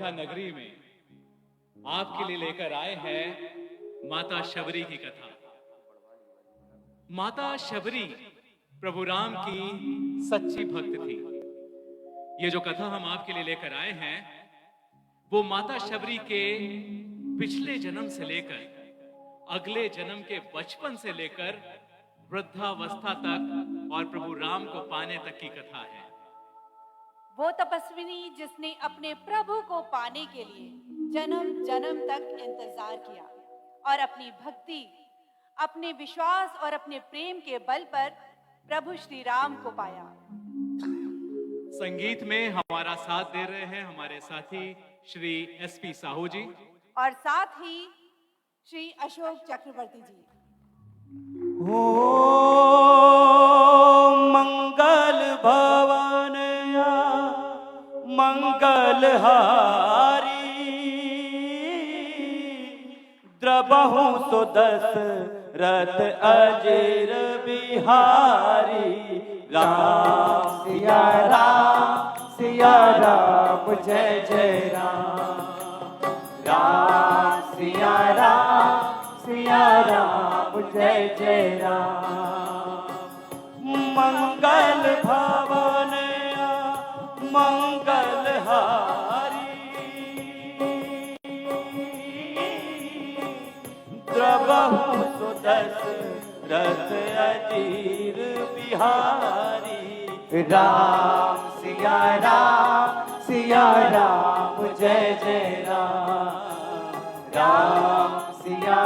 अयोध्या नगरी में आपके लिए लेकर आए हैं माता शबरी की कथा। माता शबरी प्रभु राम की सच्ची भक्त थी। ये जो कथा हम आपके लिए लेकर आए हैं वो माता शबरी के पिछले जन्म से लेकर अगले जन्म के बचपन से लेकर वृद्धावस्था तक और प्रभु राम को पाने तक की कथा है। वो तपस्विनी जिसने अपने प्रभु को पाने के लिए जन्म जन्म तक इंतजार किया और अपनी भक्ति, अपने विश्वास और अपने प्रेम के बल पर प्रभु श्री राम को पाया। संगीत में हमारा साथ दे रहे हैं हमारे साथी श्री एसपी साहू जी और साथ ही श्री अशोक चक्रवर्ती जी। ओ मंगल भवन मंगल हारी द्रबहु सुदशरथ अजीर बिहारी। राम सिया राम जय जय राम। राम सिया राम जय जय राम। मंगल भवन मंगल हारी द्रबहु सुदशरथ अजीर बिहारी। राम सिया राम जय जय राम। राम सिया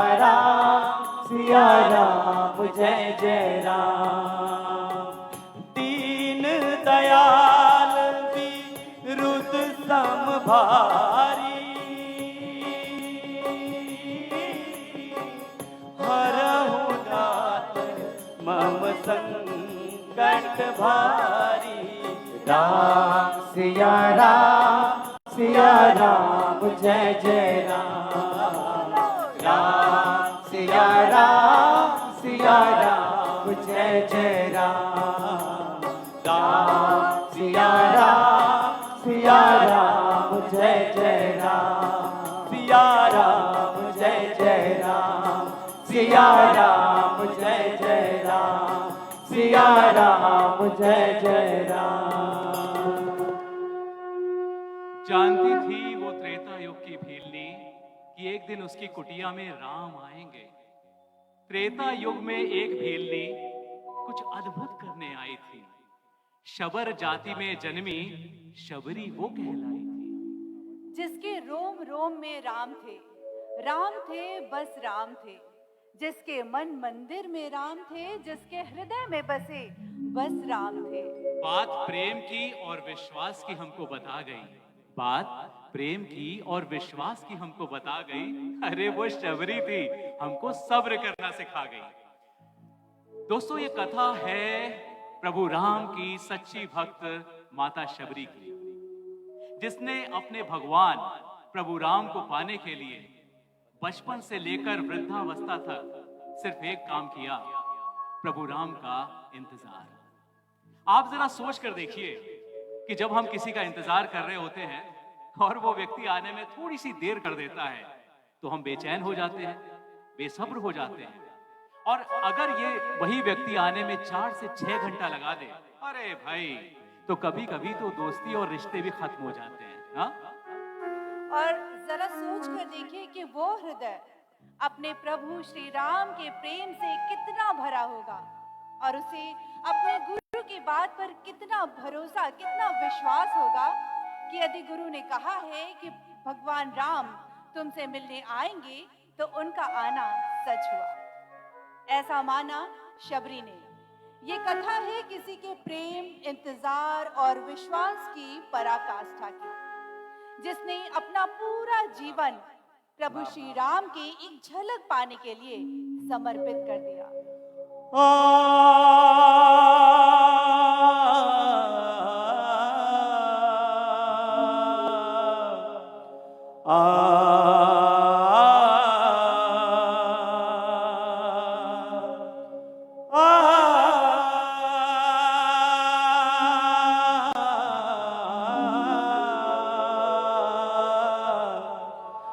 राम जय जय राम। दीन दयाल विरुद्ध समभारी हरहु नाथ मम संकट भारी। राम सिया राम जय जय राम। राम सिया राम जय जय राम। राम सिया राम जय जय राम। सिया राम जय जय राम। सिया राम जय जय राम। सिया राम जय जय राम। जानती थी वो त्रेता युग की भीलनी कि एक दिन उसकी कुटिया में राम आएंगे। त्रेता युग में एक भीलनी कुछ अद्भुत करने आई थी। शबर जाति में जन्मी शबरी वो कहलाई थी। जिसके रोम रोम में राम थे बस राम थे। जिसके मन मंदिर में राम थे, जिसके हृदय में बसे बस राम थे। बात प्रेम की और विश्वास की हमको बता गई। बात प्रेम की और विश्वास की हमको बता गई। अरे वो शबरी थी, हमको सब्र करना सिखा गई। दोस्तों, ये कथा है प्रभु राम की सच्ची भक्त माता शबरी की, जिसने अपने भगवान प्रभु राम को पाने के लिए बचपन से लेकर वृद्धावस्था तक सिर्फ एक काम किया, प्रभु राम का इंतजार। आप जरा सोच कर देखिए कि जब हम किसी का इंतजार कर रहे होते हैं और वो व्यक्ति आने में थोड़ी सी देर कर देता है तो हम बेचैन हो जाते हैं, बेसब्र हो जाते हैं। और अगर ये वही व्यक्ति आने में 4 से 6 घंटा लगा दे, अरे भाई, तो कभी कभी तो दोस्ती और रिश्ते भी खत्म हो जाते हैं। हाँ? और जरा सोच कर देखिए कि वो हृदय अपने प्रभु श्री राम के प्रेम से कितना भरा होगा और उसे अपने गुरु की बात पर कितना भरोसा, कितना विश्वास होगा कि यदि गुरु ने कहा है कि भगवान राम तुमसे मिलने आएंगे तो उनका आना सच हुआ। ऐसा माना शबरी ने। ये कथा है किसी के प्रेम, इंतजार और विश्वास की पराकाष्ठा की, जिसने अपना पूरा जीवन प्रभु श्री राम की एक झलक पाने के लिए समर्पित कर दिया।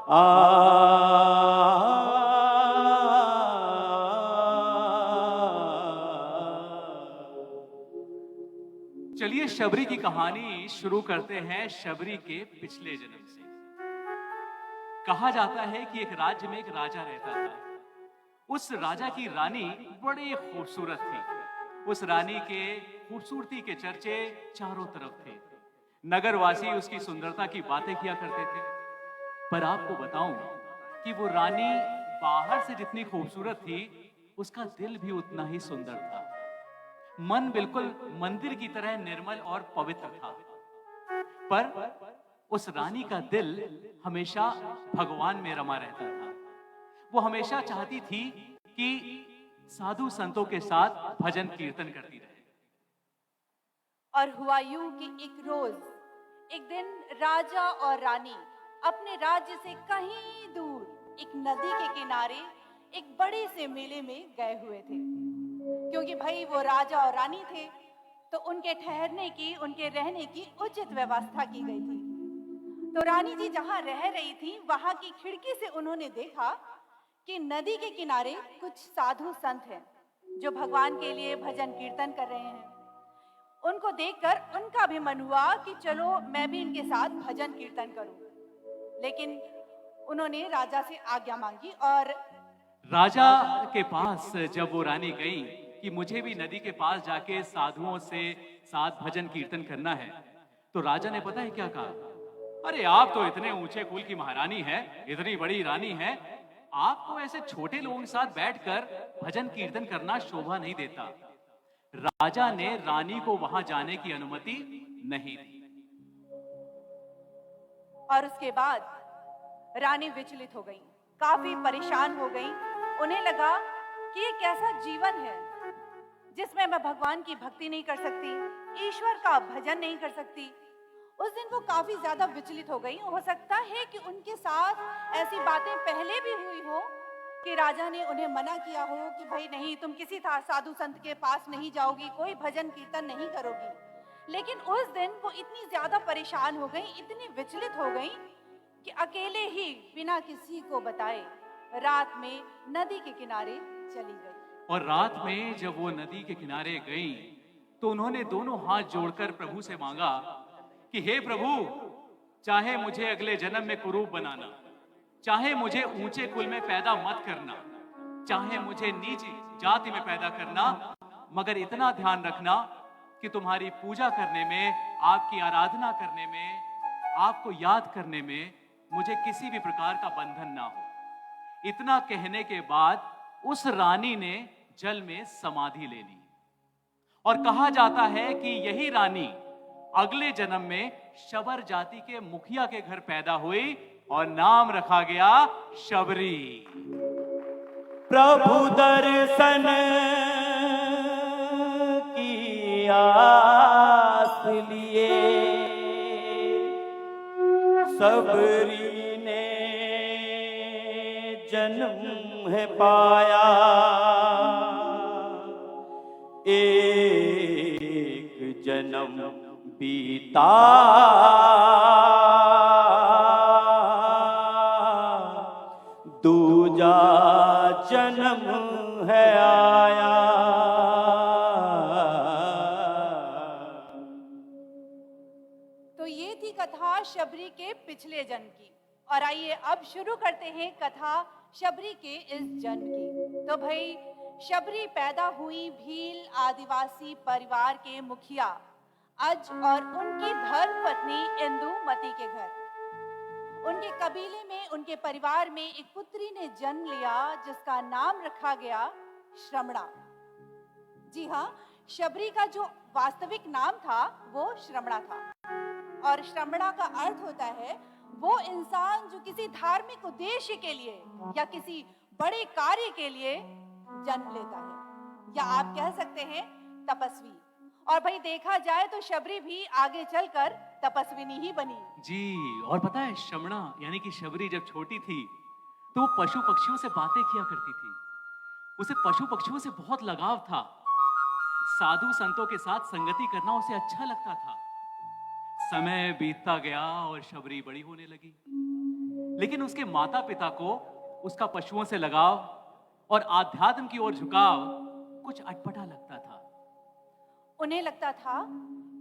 चलिए शबरी की कहानी शुरू करते हैं शबरी के पिछले जन्म से। कहा जाता है कि एक राज्य में एक राजा रहता था। उस राजा की रानी बड़ी खूबसूरत थी। उस रानी के खूबसूरती के चर्चे चारों तरफ थे। नगरवासी उसकी सुंदरता की बातें किया करते थे। पर आपको बताऊं कि वो रानी बाहर से जितनी खूबसूरत थी, उसका दिल भी उतना ही सुंदर था। मन बिल्कुल मंदिर की तरह निर्मल और पवित्र था। पर उस रानी का दिल हमेशा भगवान में रमा रहता था। वो हमेशा चाहती थी कि साधु संतों के साथ भजन कीर्तन करती रहे। और हुआ यूं कि एक रोज एक दिन राजा और रानी अपने राज्य से कहीं दूर एक नदी के किनारे एक बड़े से मेले में गए हुए थे। क्योंकि भाई वो राजा और रानी थे, तो उनके ठहरने की, उनके रहने की उचित व्यवस्था की गई थी। तो रानी जी जहां रह रही थी, वहां की खिड़की से उन्होंने देखा कि नदी के किनारे कुछ साधु संत हैं जो भगवान के लिए भजन कीर्तन कर रहे हैं। उनको देखकर उनका भी मन हुआ कि चलो मैं भी इनके साथ भजन कीर्तन करूं। लेकिन उन्होंने राजा से आज्ञा मांगी और राजा के पास जब वो रानी गई कि मुझे भी नदी के पास जाके साधुओं से साथ भजन कीर्तन करना है, तो राजा ने पता है क्या कहा? अरे आप तो इतने ऊंचे कुल की महारानी है, इतनी बड़ी रानी है, आपको ऐसे छोटे लोगों के साथ बैठकर भजन कीर्तन करना शोभा नहीं देता। राजा ने रानी को वहां जाने की अनुमति नहीं दी। और उसके बाद रानी विचलित हो गई, काफी परेशान हो गई। उन्हें लगा कि ये कैसा जीवन है जिसमें मैं भगवान की भक्ति नहीं कर सकती, ईश्वर का भजन नहीं कर सकती। उस दिन वो काफी ज्यादा विचलित हो गई। हो सकता है कि उनके साथ ऐसी बातें पहले भी हुई हो कि राजा ने उन्हें मना किया हो कि भाई नहीं, तुम किसी साधु संत के पास नहीं जाओगी, कोई भजन कीर्तन नहीं करोगी। लेकिन उस दिन वो इतनी ज्यादा परेशान हो गई, इतनी विचलित हो गई कि अकेले ही बिना किसी को बताए रात में नदी के किनारे चली गई। और रात में जब वो नदी के किनारे गई तो उन्होंने दोनों हाथ जोड़कर प्रभु से मांगा कि हे प्रभु, चाहे मुझे अगले जन्म में कुरूप बनाना, चाहे मुझे ऊंचे कुल में पैदा मत करना, चाहे मुझे नीच जाति में पैदा करना, मगर इतना ध्यान रखना कि तुम्हारी पूजा करने में, आपकी आराधना करने में, आपको याद करने में मुझे किसी भी प्रकार का बंधन ना हो। इतना कहने के बाद उस रानी ने जल में समाधि ले ली। और कहा जाता है कि यही रानी अगले जन्म में शबर जाति के मुखिया के घर पैदा हुई और नाम रखा गया शबरी। प्रभु दर्शन की आस लिए सबरी ने जन्म है पाया, एक जन्म बीता दूजा जन्म है आया। तो ये थी कथा शबरी के पिछले जन्म की। और आइए अब शुरू करते हैं कथा शबरी के इस जन्म की। तो भाई शबरी पैदा हुई भील आदिवासी परिवार के मुखिया अज और उनकी धर्म पत्नी इंदुमती के घर। उनके कबीले में, उनके परिवार में एक पुत्री ने जन्म लिया जिसका नाम रखा गया श्रमणा। जी हाँ, शबरी का जो वास्तविक नाम था वो श्रमणा था। और श्रमणा का अर्थ होता है वो इंसान जो किसी धार्मिक उद्देश्य के लिए या किसी बड़े कार्य के लिए जन्म लेता है, या आप कह सकते हैं तपस्वी। और भाई देखा जाए तो शबरी भी आगे चलकर तपस्विनी ही बनी। जी, और पता है श्रमणा यानी कि शबरी जब छोटी थी तो वो पशु पक्षियों से बातें किया करती थी। उसे पशु पक्षियों से बहुत लगाव था। साधु संतों के साथ संगति करना उसे अच्छा लगता था। समय बीतता गया और शबरी बड़ी होने लगी। लेकिन उसके माता पिता को उसका पशुओं से लगाव और आध्यात्म की ओर झुकाव कुछ अटपटा लगता था। उन्हें लगता था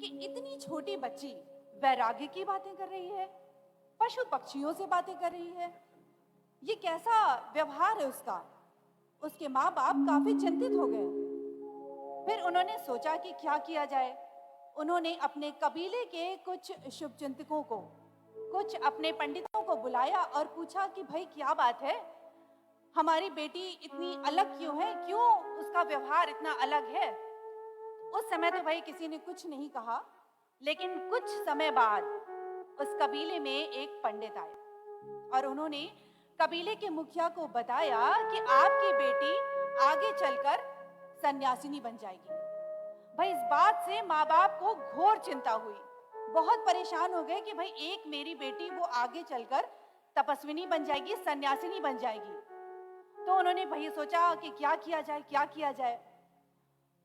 कि इतनी छोटी बच्ची वैराग्य की बातें कर रही है, पशु पक्षियों से बातें कर रही है। ये कैसा व्यवहार है उसका? उसके माँ बाप काफी चिंतित हो गए। फिर उन्होंने सोचा कि क्या किया जाए। उन्होंने अपने कबीले के कुछ शुभचिंतकों को, कुछ अपने पंडितों को बुलाया और पूछा कि भाई क्या बात है, हमारी बेटी इतनी अलग क्यों है, क्यों उसका व्यवहार इतना अलग है। उस समय तो भाई किसी ने कुछ नहीं कहा, लेकिन कुछ समय बाद उस कबीले में एक पंडित आए और उन्होंने कबीले के मुखिया को बताया कि आपकी बेटी आगे चलकर सन्यासिनी बन जाएगी। भाई इस बात से माँ बाप को घोर चिंता हुई, बहुत परेशान हो गए कि भाई एक मेरी बेटी वो आगे चलकर तपस्विनी बन जाएगी, सन्यासिनी बन जाएगी। तो उन्होंने भाई सोचा कि क्या किया जाए, क्या किया जाए।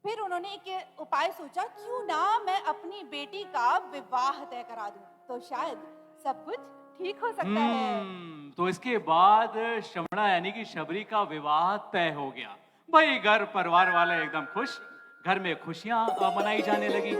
फिर उन्होंने एक उपाय सोचा, क्यों ना मैं अपनी बेटी का विवाह तय करा दूं, तो शायद सब कुछ ठीक हो सकता है। तो इसके बाद श्रमणा यानी कि शबरी का विवाह तय हो गया। भाई घर परिवार वाले एकदम खुश, घर में खुशियां मनाई जाने लगी।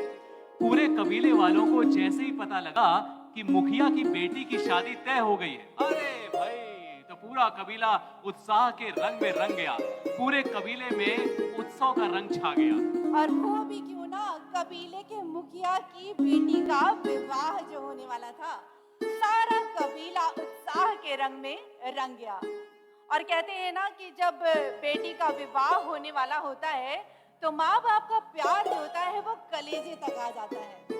पूरे कबीले वालों को जैसे ही पता लगा कि मुखिया की बेटी की शादी तय हो गई है, अरे भाई तो पूरा कबीला उत्साह के रंग में रंग गया। पूरे कबीले में उत्सव का रंग छा गया। और वो भी क्यों ना, कबीले के मुखिया की बेटी का विवाह जो होने वाला था, सारा कबीला उत्साह के रंग में रंग गया। और कहते हैं ना कि जब बेटी का विवाह होने वाला होता है तो माँ बाप का प्यार जो होता है वो कलेजे तक आ जाता है।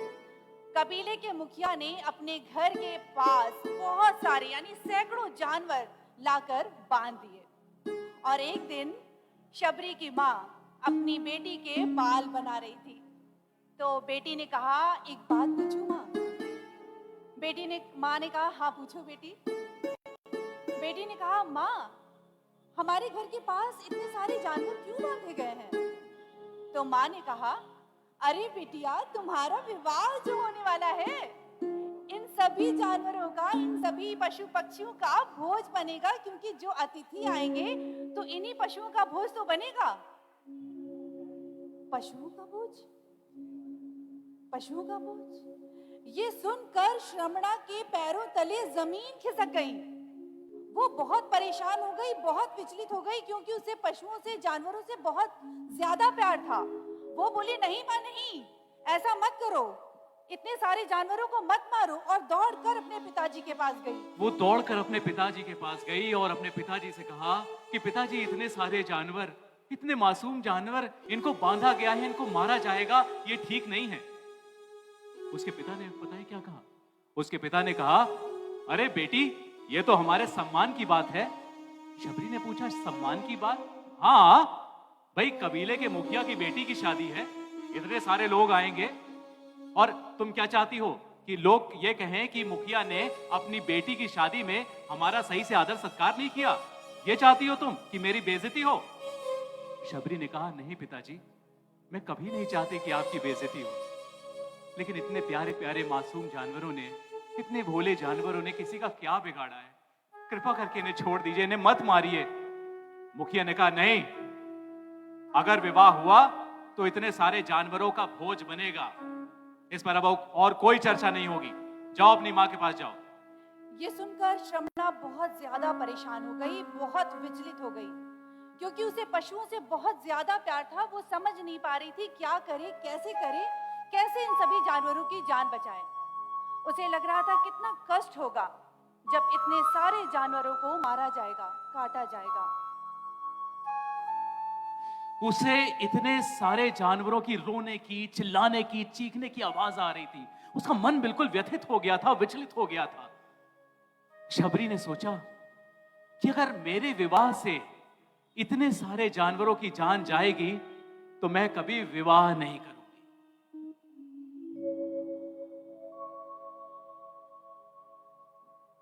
कबीले के मुखिया ने अपने घर के पास बहुत सारे यानी सैकड़ों जानवर लाकर बांध दिए। और एक दिन शबरी की माँ अपनी बेटी के बाल बना रही थी, तो बेटी ने कहा, एक बात पूछूं माँ? माँ ने कहा, हाँ पूछो बेटी। बेटी ने कहा, माँ हमारे घर के पास इतने सारे जानवर क्यों बांधे गए हैं? तो माँ ने कहा, अरे बिटिया, तुम्हारा विवाह जो होने वाला है, इन सभी जानवरों का, इन सभी पशु पक्षियों का भोज बनेगा, क्योंकि जो अतिथि आएंगे तो इन्हीं पशुओं का भोज तो बनेगा। पशुओं का भोज? पशुओं का भोज? ये सुनकर श्रमणा के पैरों तले जमीन खिसक गई। वो बहुत परेशान हो गई, बहुत विचलित हो गई, क्योंकि उसे पशुओं से, जानवरों से बहुत ज्यादा प्यार था। वो बोली, नहीं माँ नहीं, ऐसा मत करो, इतने सारे जानवरों को मत मारो। और दौड़कर अपने पिताजी के पास गई। वो दौड़कर अपने पिताजी के पास गई और अपने पिताजी से कहा कि पिताजी, इतने सारे जानवर, इतने मासूम जानवर, इनको बांधा गया है, इनको मारा जाएगा, ये ठीक नहीं है। उसके पिता ने पता है क्या कहा? उसके पिता ने कहा, अरे बेटी, ये तो हमारे सम्मान की बात है। शबरी ने पूछा, सम्मान की बात? हाँ भाई, कबीले के मुखिया की बेटी की शादी है, इतने सारे लोग आएंगे, और तुम क्या चाहती हो कि लोग ये कहें कि मुखिया ने अपनी बेटी की शादी में हमारा सही से आदर सत्कार नहीं किया? ये चाहती हो तुम कि मेरी बेइज्जती हो? शबरी ने कहा, नहीं पिताजी, मैं कभी नहीं चाहती कि आपकी बेइज्जती हो, लेकिन इतने प्यारे प्यारे मासूम जानवरों ने, इतने भोले जानवरों ने किसी का क्या बिगाड़ा है? कृपा करके इन्हें छोड़ दीजिए, इन्हें मत मारिए। मुखिया ने कहा, नहीं, अगर विवाह हुआ तो इतने सारे जानवरों का भोज बनेगा, इस पर अब और कोई चर्चा नहीं होगी। जाओ अपनी माँ के पास जाओ। ये सुनकर श्रमणा बहुत ज्यादा परेशान हो गई, बहुत विचलित हो गई, क्योंकि उसे पशुओं से बहुत ज्यादा प्यार था। वो समझ नहीं पा रही थी क्या करे, कैसे इन सभी जानवरों की जान बचाए। उसे लग रहा था कितना कष्ट होगा जब इतने सारे जानवरों को मारा जाएगा, काटा जाएगा। उसे इतने सारे जानवरों की रोने की, चिल्लाने की, चीखने की आवाज आ रही थी। उसका मन बिल्कुल व्यथित हो गया था, विचलित हो गया था। शबरी ने सोचा कि अगर मेरे विवाह से इतने सारे जानवरों की जान जाएगी तो मैं कभी विवाह नहीं करूंगी।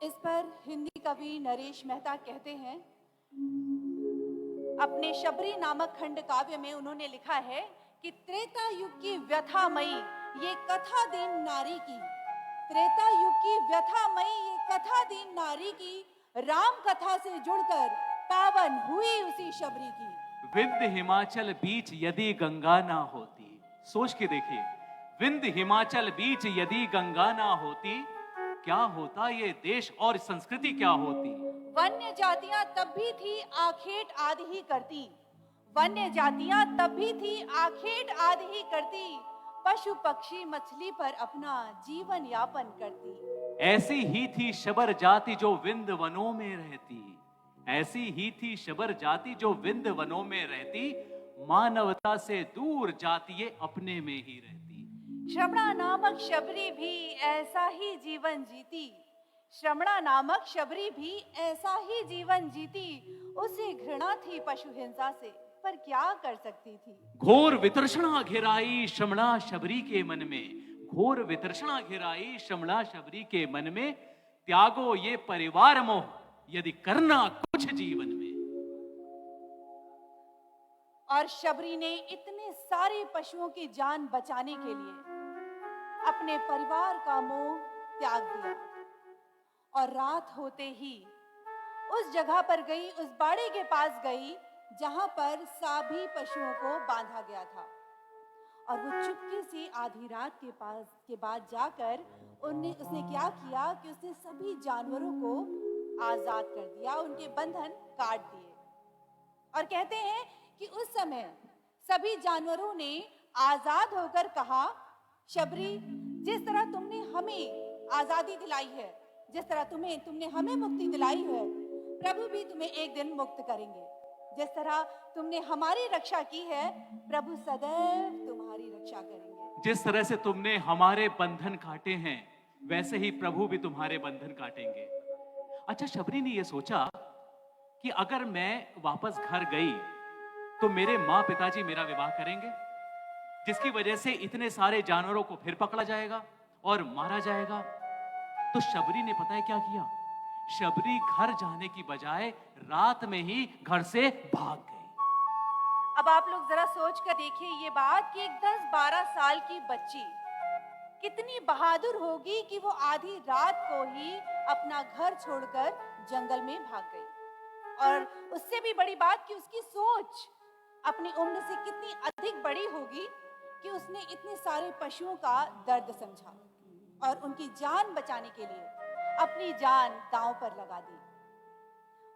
इस पर हिंदी कवि नरेश मेहता कहते हैं, अपने शबरी नामक खंड काव्य में उन्होंने लिखा है कि त्रेता युग की व्यथामयी ये कथा दीन नारी की, त्रेता युग की व्यथामयी ये कथा दीन नारी की, राम कथा से जुड़कर पावन हुई उसी शबरी की। विंध्य हिमाचल बीच यदि गंगा ना होती, सोच के देखिए, विंध्य हिमाचल बीच यदि गंगा ना होती, क्या होता ये देश और संस्कृति क्या होती। वन्य जातियां तब भी थी आखेट आदि ही करती, वन्य जातियां तब भी थी आखेट आदि ही करती, पशु पक्षी मछली पर अपना जीवन यापन करती। ऐसी ही थी शबर जाति जो विंध्य वनों में रहती, ऐसी ही थी शबर जाति जो विंध्य वनों में रहती, मानवता से दूर जाति ये अपने में ही रहती। श्रमणा नामक शबरी भी ऐसा ही जीवन जीती, श्रमणा नामक शबरी भी ऐसा ही जीवन जीती, उसे घृणा थी पशु हिंसा से, पर क्या कर सकती थी। घोर वितृष्णा घिराई श्रमणा शबरी के मन में, घोर वितृष्णा घिराई श्रमणा शबरी के मन में, त्यागो ये परिवार मोह यदि करना कुछ जीवन में। और शबरी ने इतने सारे पशुओं की जान बचाने के लिए अपने परिवार का मोह त्याग दिया और रात होते ही उस जगह पर गई, उस बाड़े के पास गई जहां पर सभी पशुओं को बांधा गया था। और वो चुपके से आधी रात के बाद जाकर उसने क्या किया कि उसने सभी जानवरों को आजाद कर दिया, उनके बंधन काट दिए। और कहते हैं कि उस समय सभी जानवरों ने आजाद होकर कहा, शबरी, जिस तरह तुमने हमें आजादी दिलाई है, जिस तरह तुमने हमें मुक्ति दिलाई है, प्रभु भी तुम्हें एक दिन मुक्त करेंगे। जिस तरह तुमने हमारी रक्षा की है, प्रभु सदैव तुम्हारी रक्षा करेंगे। जिस तरह से तुमने हमारे बंधन काटे हैं, वैसे ही प्रभु भी तुम्हारे बंधन काटेंगे। अच्छा, शबरी ने यह सोचा कि अगर मैं वापस घर गई तो मेरे माँ पिताजी मेरा विवाह करेंगे, जिसकी वजह से इतने सारे जानवरों को फिर पकड़ा जाएगा और मारा जाएगा। तो शबरी ने पता है क्या किया? शबरी घर जाने की बजाय रात में ही घर से भाग गई। अब आप लोग जरा सोच कर देखिए ये बात कि एक 10-12 साल की बच्ची कितनी बहादुर होगी कि वो आधी रात को ही अपना घर छोड़कर जंगल में भाग गई। और उससे भी बड़ी बात कि उसकी सोच अपनी उम्र से कितनी अधिक बड़ी होगी कि उसने इतने सारे पशुओं का दर्द समझा और उनकी जान बचाने के लिए अपनी जान दांव पर लगा दी।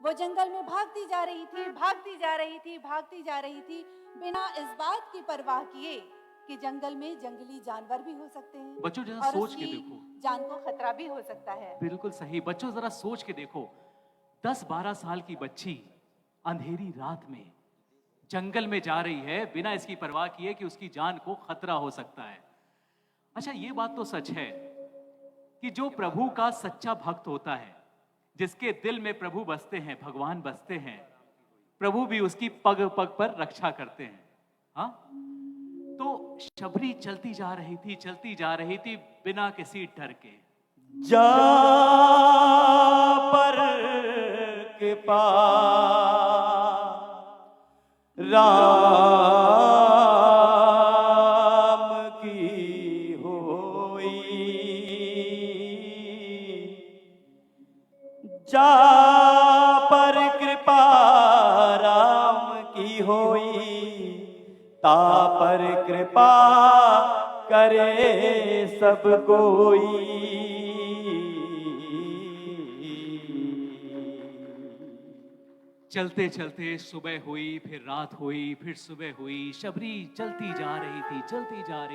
वो जंगल में भागती जा रही थी, भागती जा रही थी, भागती जा रही थी, बिना इस बात की परवाह किए कि जंगल में जंगली जानवर भी हो सकते हैं। बच्चों जरा सोच के देखो, जान को खतरा भी हो सकता है। बिल्कुल सही। बच्चों जरा सोच के देखो, 10-12 साल की बच्ची अंधेरी रात में जंगल में जा रही है बिना इसकी परवाह किए कि उसकी जान को खतरा हो सकता है। अच्छा, ये बात तो सच है कि जो प्रभु का सच्चा भक्त होता है, जिसके दिल में प्रभु बसते हैं, भगवान बसते हैं, प्रभु भी उसकी पग पग पर रक्षा करते हैं। हाँ, तो शबरी चलती जा रही थी बिना किसी डर के। जा पर कृपा राम की होई, जा पर कृपा राम की होई, ता पर कृपा करे सब कोई। चलते चलते सुबह हुई, फिर रात हुई, फिर सुबह हुई। शबरी चलती जा रही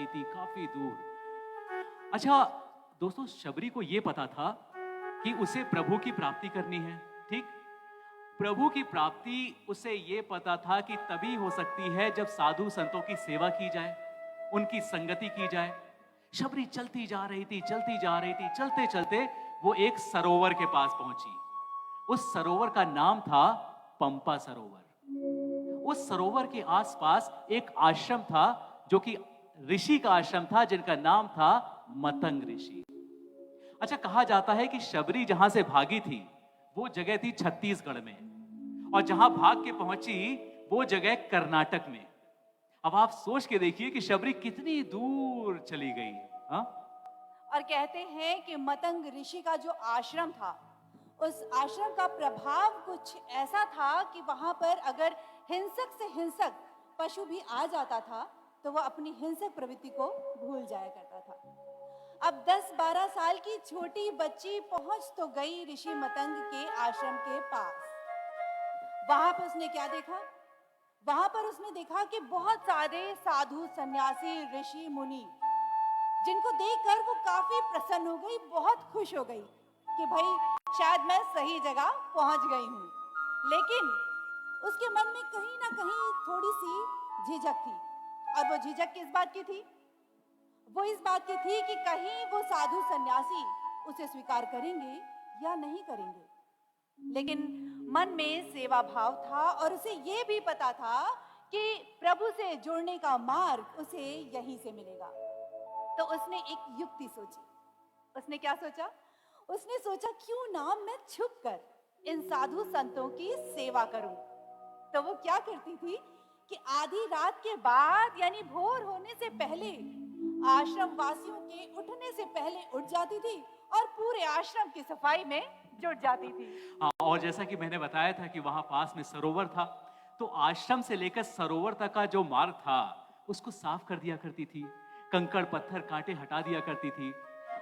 थी काफी दूर। अच्छा दोस्तों, शबरी को यह पता था कि उसे प्रभु की प्राप्ति करनी है। ठीक, प्रभु की प्राप्ति उसे यह पता था कि तभी हो सकती है जब साधु संतों की सेवा की जाए, उनकी संगति की जाए। शबरी चलती जा रही थी, चलते चलते वो एक सरोवर के पास पहुंची। उस सरोवर का नाम था पंपा सरोवर। उस सरोवर के आसपास एक आश्रम था जो कि ऋषि का आश्रम था, जिनका नाम था मतंग ऋषि। अच्छा, कहा जाता है कि शबरी जहां से भागी थी वो जगह थी छत्तीसगढ़ में, और जहां भाग के पहुंची वो जगह कर्नाटक में। अब आप सोच के देखिए कि शबरी कितनी दूर चली गई। हाँ, और कहते हैं कि मतंग ऋषि का जो आश्रम था उस आश्रम का प्रभाव कुछ ऐसा था कि वहां पर अगर हिंसक से हिंसक पशु भी आ जाता था तो वह अपनी हिंसक प्रवृत्ति को भूल जाया करता था। अब 10-12 साल की छोटी बच्ची पहुंच तो गई ऋषि मतंग के आश्रम के पास। वहां पर उसने क्या देखा? वहां पर उसने देखा कि बहुत सारे साधु सन्यासी ऋषि मुनि, जिनको देखकर वो काफी प्रसन्न हो गई, बहुत खुश हो गई कि भाई शायद मैं सही जगह पहुंच गई हूं। लेकिन उसके मन में कहीं ना कहीं थोड़ी सी झिझक थी। और वो झिझक किस बात की थी? वो इस बात की थी कि कहीं वो साधु सन्यासी उसे स्वीकार करेंगे या नहीं करेंगे। लेकिन मन में सेवा भाव था और उसे ये भी पता था कि प्रभु से जुड़ने का मार्ग उसे यहीं से मिलेगा। तो उसने एक युक्ति सोची। उसने क्या सोचा? उसने सोचा क्यों ना मैं छुपकर इन साधु संतों की सेवा करूं। तो वो क्या करती थी कि आधी रात के बाद यानी भोर होने से पहले आश्रम वासियों के उठने से पहले उठ जाती थी और पूरे आश्रम की सफाई में जुट जाती थी। और जैसा कि मैंने बताया था कि वहां पास में सरोवर था, तो आश्रम से लेकर सरोवर तक का जो मार्ग था उसको साफ कर दिया करती थी, कंकड़ पत्थर कांटे हटा दिया करती थी।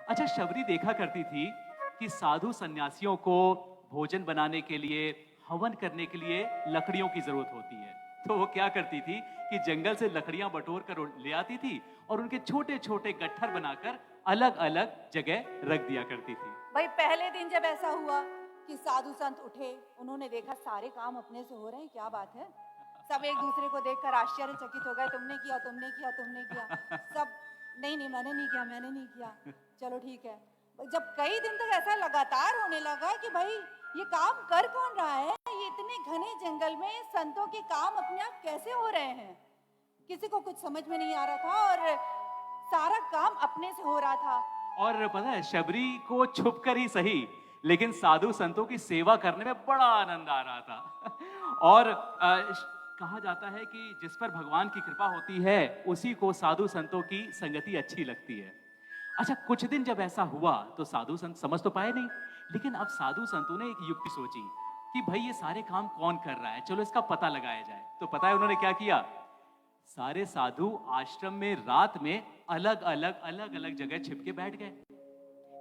अच्छा, शबरी देखा करती थी कि साधु सन्यासियों को भोजन बनाने के लिए, हवन करने के लिए लकड़ियों की जरूरत होती है। तो वो क्या करती थी कि जंगल से लकड़ियां बटोर कर ले आती थी और उनके छोटे छोटे गट्ठर बनाकर अलग अलग जगह रख दिया करती थी। भाई पहले दिन जब ऐसा हुआ कि साधु संत उठे, उन्होंने देखा सारे काम अपने से हो रहे हैं, क्या बात है। सब एक दूसरे को देखकर आश्चर्यचकित हो गए, तुमने किया, तुमने किया, तुमने किया। सब नहीं नहीं मैंने नहीं किया, मैंने नहीं किया, चलो ठीक है। जब कई दिन तक ऐसा लगातार होने लगा कि भाई ये काम कर कौन रहा है, ये इतने घने जंगल में संतों के काम अपने आप कैसे हो रहे हैं, किसी को कुछ समझ में नहीं आ रहा था और सारा काम अपने से हो रहा था। और पता है, शबरी को छुप कर ही सही लेकिन साधु संतों की सेवा करने में बड़ा आनंद आ रहा था। और कहा जाता है कि जिस पर भगवान की कृपा होती है उसी को साधु संतों की संगति अच्छी लगती है। अच्छा, कुछ दिन जब ऐसा हुआ तो साधु संत समझ तो पाए नहीं, लेकिन अब साधु संतों ने एक युक्ति सोची कि भाई ये सारे काम कौन कर रहा है, चलो इसका पता लगाया जाए। तो पता है उन्होंने क्या किया? सारे साधु आश्रम में रात में अलग अलग जगह छिप के बैठ गए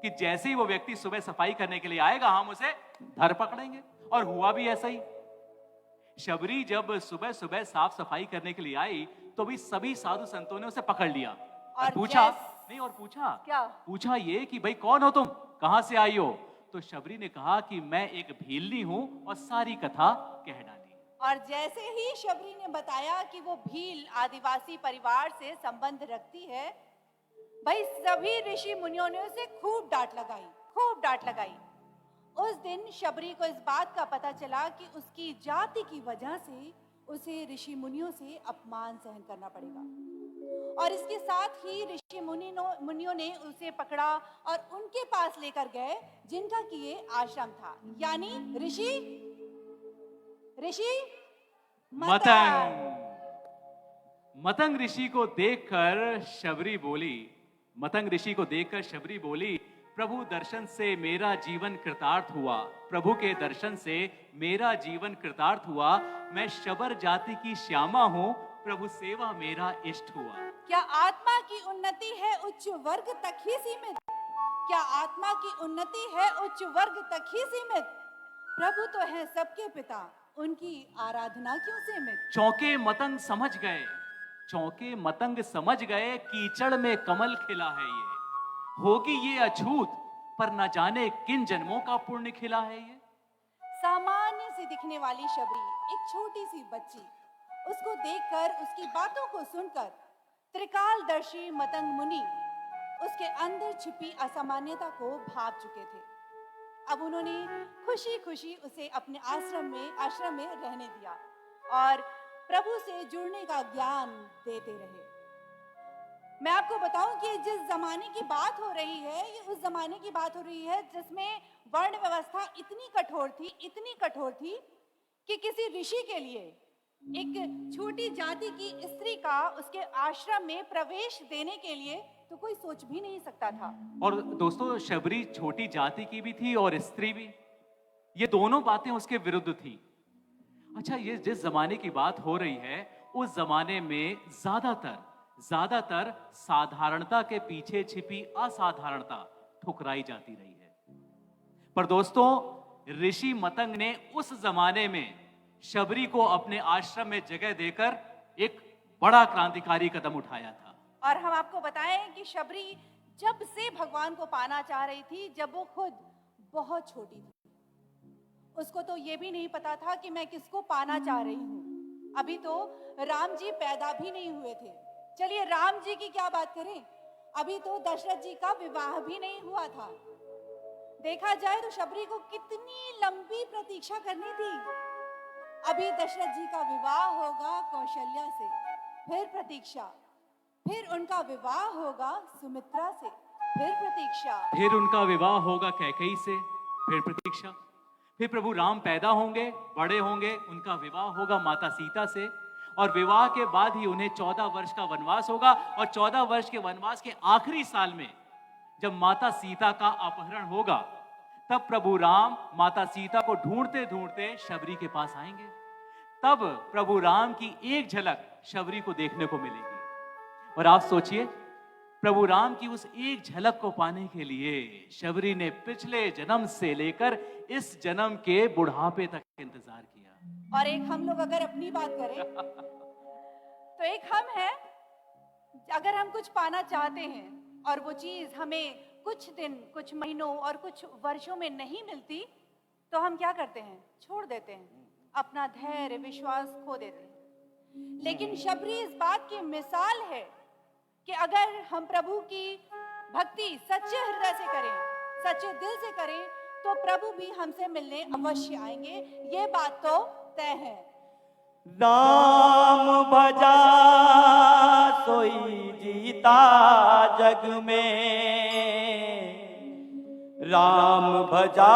कि जैसे ही वो व्यक्ति सुबह सफाई करने के लिए आएगा हम उसे धर पकड़ेंगे। और हुआ भी ऐसा ही। शबरी जब सुबह सुबह साफ सफाई करने के लिए आई तो भी सभी साधु संतों ने उसे पकड़ लिया और पूछा क्या? पूछा ये कि भाई कौन हो तुम, कहां से आई हो? तो शबरी ने कहा कि मैं एक भीलनी हूं और सारी कथा कह डाली। और जैसे ही शबरी ने बताया कि वो भील आदिवासी परिवार से संबंध रखती है, भाई सभी ऋषि मुनियों ने उसे खूब डांट लगाई। उस दिन शबरी को इस बात का पता चला कि उसकी जाति की वजह से उसे ऋषि मुनियों से अपमान सहन करना पड़ेगा। और इसके साथ ही ऋषि मुनियों ने उसे पकड़ा और उनके पास लेकर गए जिनका कि ये आश्रम था, यानी ऋषि मतंग ऋषि को देखकर शबरी बोली, प्रभु दर्शन से मेरा जीवन कृतार्थ हुआ, प्रभु के दर्शन से मेरा जीवन कृतार्थ हुआ। मैं शबर जाति की श्यामा हूँ, प्रभु सेवा मेरा इष्ट हुआ। क्या आत्मा की उन्नति है उच्च वर्ग तक ही सीमित? क्या आत्मा की उन्नति है उच्च वर्ग तक ही सीमित? प्रभु तो है सबके पिता, उनकी आराधना क्यों सीमित? चौंके मतंग समझ गए कीचड़ में कमल खिला है ये, होगी ये अछूत पर न जाने किन जन्मों का पुण्य खिला है ये। सामान्य सी दिखने वाली शबरी, एक छोटी सी बच्ची, उसको देखकर, उसकी बातों को सुनकर त्रिकालदर्शी मतंग मुनि उसके अंदर छिपी असामान्यता को भाप चुके थे। अब उन्होंने खुशी खुशी उसे अपने आश्रम में रहने दिया और प्रभु से जुड़ने का ज्ञान देते रहे। मैं आपको बताऊं कि जिस जमाने की बात हो रही है, ये उस जमाने की बात हो रही है जिसमें वर्ण व्यवस्था इतनी कठोर थी कि किसी ऋषि के लिए एक छोटी जाति की स्त्री का उसके आश्रम में प्रवेश देने के लिए तो कोई सोच भी नहीं सकता था। और दोस्तों, शबरी छोटी जाति की भी थी और स्त्री भी। ये दोनों बातें उसके विरुद्ध थी। अच्छा, ये जिस जमाने की बात हो रही है, उस जमाने में ज्यादातर साधारणता के पीछे छिपी असाधारणता ठुकराई जाती रही है। पर दोस्तों, ऋषि मतंग ने उस जमाने में शबरी को अपने आश्रम में जगह देकर एक बड़ा क्रांतिकारी कदम उठाया था। और हम आपको बताएं कि शबरी जब से भगवान को पाना चाह रही थी, जब वो खुद बहुत छोटी थी। उसको तो ये भी नहीं पता था कि मैं किसको पाना चाह रही हूँ। अभी तो राम जी पैदा भी नहीं हुए थे। चलिए राम जी की क्या बात करें, अभी तो दशरथ जी का विवाह भी नहीं हुआ था। देखा जाए तो शबरी को कितनी लंबी प्रतीक्षा करनी थी। अभी दशरथ जी का विवाह होगा कौशल्या से, फिर प्रतीक्षा, फिर उनका विवाह होगा सुमित्रा से, फिर प्रतीक्षा, फिर उनका विवाह होगा कैकेयी से, फिर प्रतीक्षा, फिर प्रभु राम पैदा होंगे, बड़े होंगे, उनका विवाह होगा माता सीता से, और विवाह के बाद ही उन्हें 14 वर्ष का वनवास होगा। और 14 वर्ष के वनवास के आखिरी साल में जब माता सीता का अपहरण होगा, तब प्रभु राम माता सीता को ढूंढते ढूंढते शबरी के पास आएंगे। तब प्रभु राम की एक झलक शबरी को देखने को मिलेगी। और आप सोचिए, प्रभु राम की उस एक झलक को पाने के लिए शबरी ने पिछले जन्म से लेकर इस जन्म के बुढ़ापे तक इंतजार किया। और एक हम लोग अगर अपनी बात करें तो एक हम हैं, अगर हम कुछ पाना चाहते हैं और वो चीज हमें कुछ दिन, कुछ महीनों और कुछ वर्षों में नहीं मिलती, तो हम क्या करते हैं? छोड़ देते हैं, अपना धैर्य विश्वास खो देते हैं। लेकिन शबरी इस बात की मिसाल है कि अगर हम प्रभु की भक्ति सच्चे हृदय से करें, सच्चे दिल से करें, तो प्रभु भी हमसे मिलने अवश्य आएंगे। ये बात तो तय है। राम भजा सोई जीता जग में, राम भजा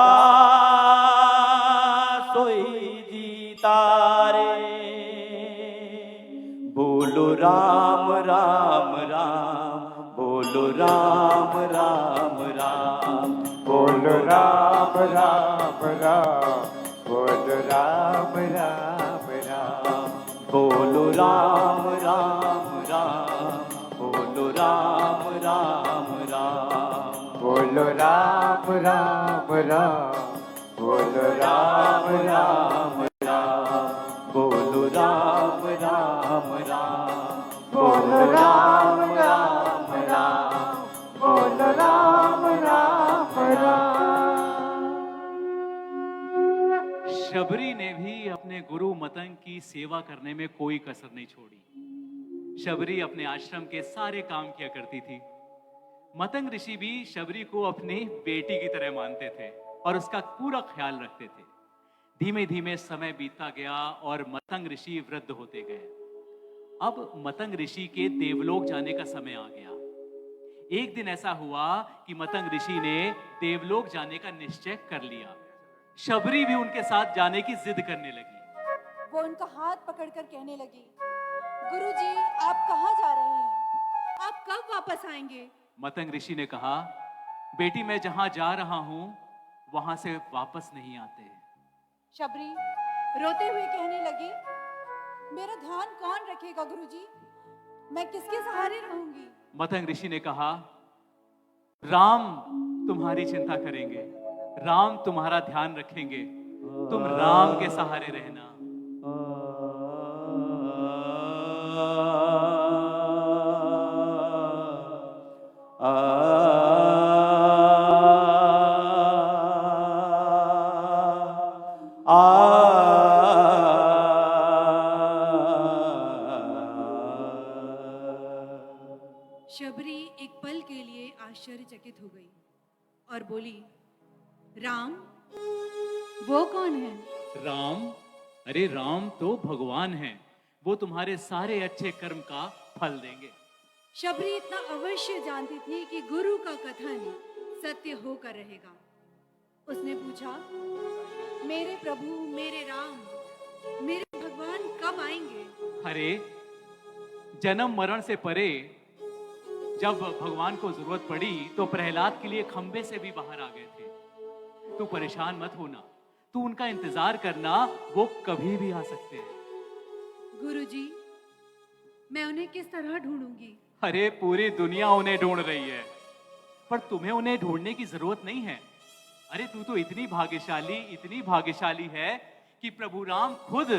सोई जीता रे। बोलो राम राम राम, बोलो राम राम राम, बोलो राम राम राम, बोलो राम राम राम, बोलो राम राम राम, बोलो राम राम राम, बोलो राम राम राम, बोलो राम राम राम, बोलो राम राम राम, बोलो राम राम राम, बोलो राम राम राम। शबरी ने भी अपने गुरु मतंग की सेवा करने में कोई कसर नहीं छोड़ी। शबरी अपने आश्रम के सारे काम किया करती थी। मतंग ऋषि भी शबरी को अपनी बेटी की तरह मानते थे और उसका पूरा ख्याल रखते थे। धीमे धीमे समय बीतता गया और मतंग ऋषि वृद्ध होते गए। अब मतंग ऋषि के देवलोक जाने का समय आ गया। एक दिन ऐसा हुआ कि मतंग ऋषि ने देवलोक जाने का निश्चय कर लिया। शबरी भी उनके साथ जाने की जिद करने लगी। वो उनका हाथ पकड़कर कहने लगी, गुरुजी, आप कहाँ जा रहे हैं? आप कब वापस आएंगे? मतंग ऋषि ने कहा, बेटी मैं जहां जा रहा हूं वहां से वापस नहीं आते। शबरी रोते हुए कहने लगी, मेरा ध्यान कौन रखेगा गुरुजी? मैं किसके सहारे रहूंगी? मतंग ऋषि ने कहा, राम तुम्हारी चिंता करेंगे, राम तुम्हारा ध्यान रखेंगे, तुम राम के सहारे रहना। शबरी एक पल के लिए आश्चर्यचकित हो गई और बोली, राम? वो कौन है? राम? अरे राम तो भगवान हैं, वो तुम्हारे सारे अच्छे कर्म का फल देंगे। शबरी इतना अवश्य जानती थी कि गुरु का कथन सत्य होकर रहेगा। उसने पूछा, मेरे प्रभु, मेरे राम, मेरे भगवान कब आएंगे? अरे जन्म मरण से परे जब भगवान को जरूरत पड़ी तो प्रहलाद के लिए खंबे से भी बाहर आ गए थे। तू परेशान मत होना, तू उनका इंतजार करना, वो कभी भी आ सकते हैं। गुरुजी, मैं उन्हें किस तरह ढूंढूंगी? अरे पूरी दुनिया उन्हें ढूंढ रही है, पर तुम्हें उन्हें ढूंढने की जरूरत नहीं है। अरे तू तो इतनी भाग्यशाली है कि प्रभु राम खुद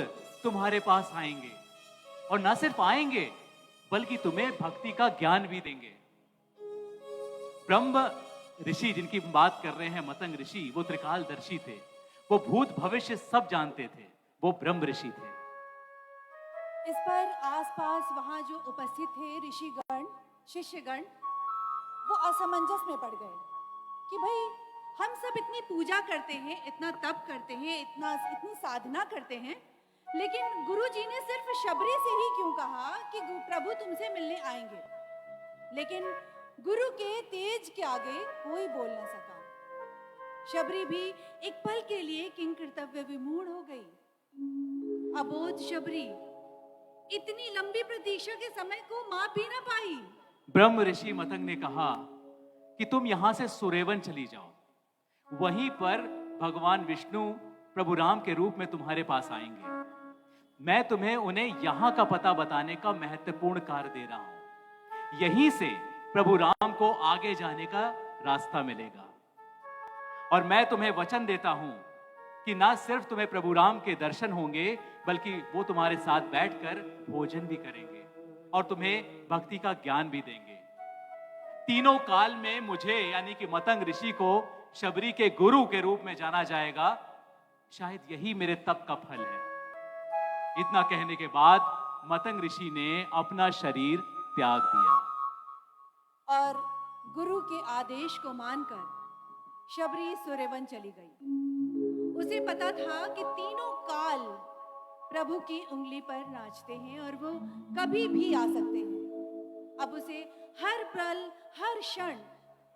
तुम्हारे पास आएंगे, और ना सिर्फ आएंगे बल्कि तुम्हें भक्ति का ज्ञान भी देंगे। ब्रह्म ऋषि जिनकी बात कर रहे हैं, मतंग ऋषि, वो त्रिकालदर्शी थे, वो भूत भविष्य सब जानते थे, वो ब्रह्म ऋषि थे। इस पर आसपास वहां जो उपस्थित थे ऋषिगण, शिष्यगण, वो असमंजस में पड़ गए कि भाई हम सब इतनी पूजा करते हैं, इतना तप करते हैं, इतनी साधना करते हैं, लेकिन गुरुजी ने सिर्फ शबरी से ही क्यों कहा कि प्रभु तुमसे मिलने आएंगे। लेकिन गुरु के तेज के आगे कोई बोल न सका। शबरी भी एक पल के लिए किंग कर्तव्य विमूढ़ हो गई। अबोध शबरी इतनी लंबी प्रतीक्षा के समय को माप भी ना पाई। ब्रह्म ऋषि मतंग ने कहा कि तुम यहां से सुरेवन चली जाओ, वहीं पर भगवान विष्णु प्रभु राम के रूप में तुम्हारे पास आएंगे। मैं तुम्हें उन्हें यहां का पता बताने का महत्वपूर्ण कार्य दे रहा हूं। यहीं से प्रभु राम को आगे जाने का रास्ता मिलेगा, और मैं तुम्हें वचन देता हूं कि ना सिर्फ तुम्हें प्रभु राम के दर्शन होंगे, बल्कि वो तुम्हारे साथ बैठकर भोजन भी करेंगे और तुम्हें भक्ति का ज्ञान भी देंगे। तीनों काल में मुझे यानी कि मतंग ऋषि को शबरी के गुरु के रूप में जाना जाएगा। शायद यही मेरे तप का फल है। इतना कहने के बाद मतंग ऋषि ने अपना शरीर त्याग दिया और गुरु के आदेश को मानकर शबरी सूर्यवन चली गई। उसे पता था कि तीनों काल प्रभु की उंगली पर नाचते हैं और वो कभी भी आ सकते हैं। अब उसे हर पल हर क्षण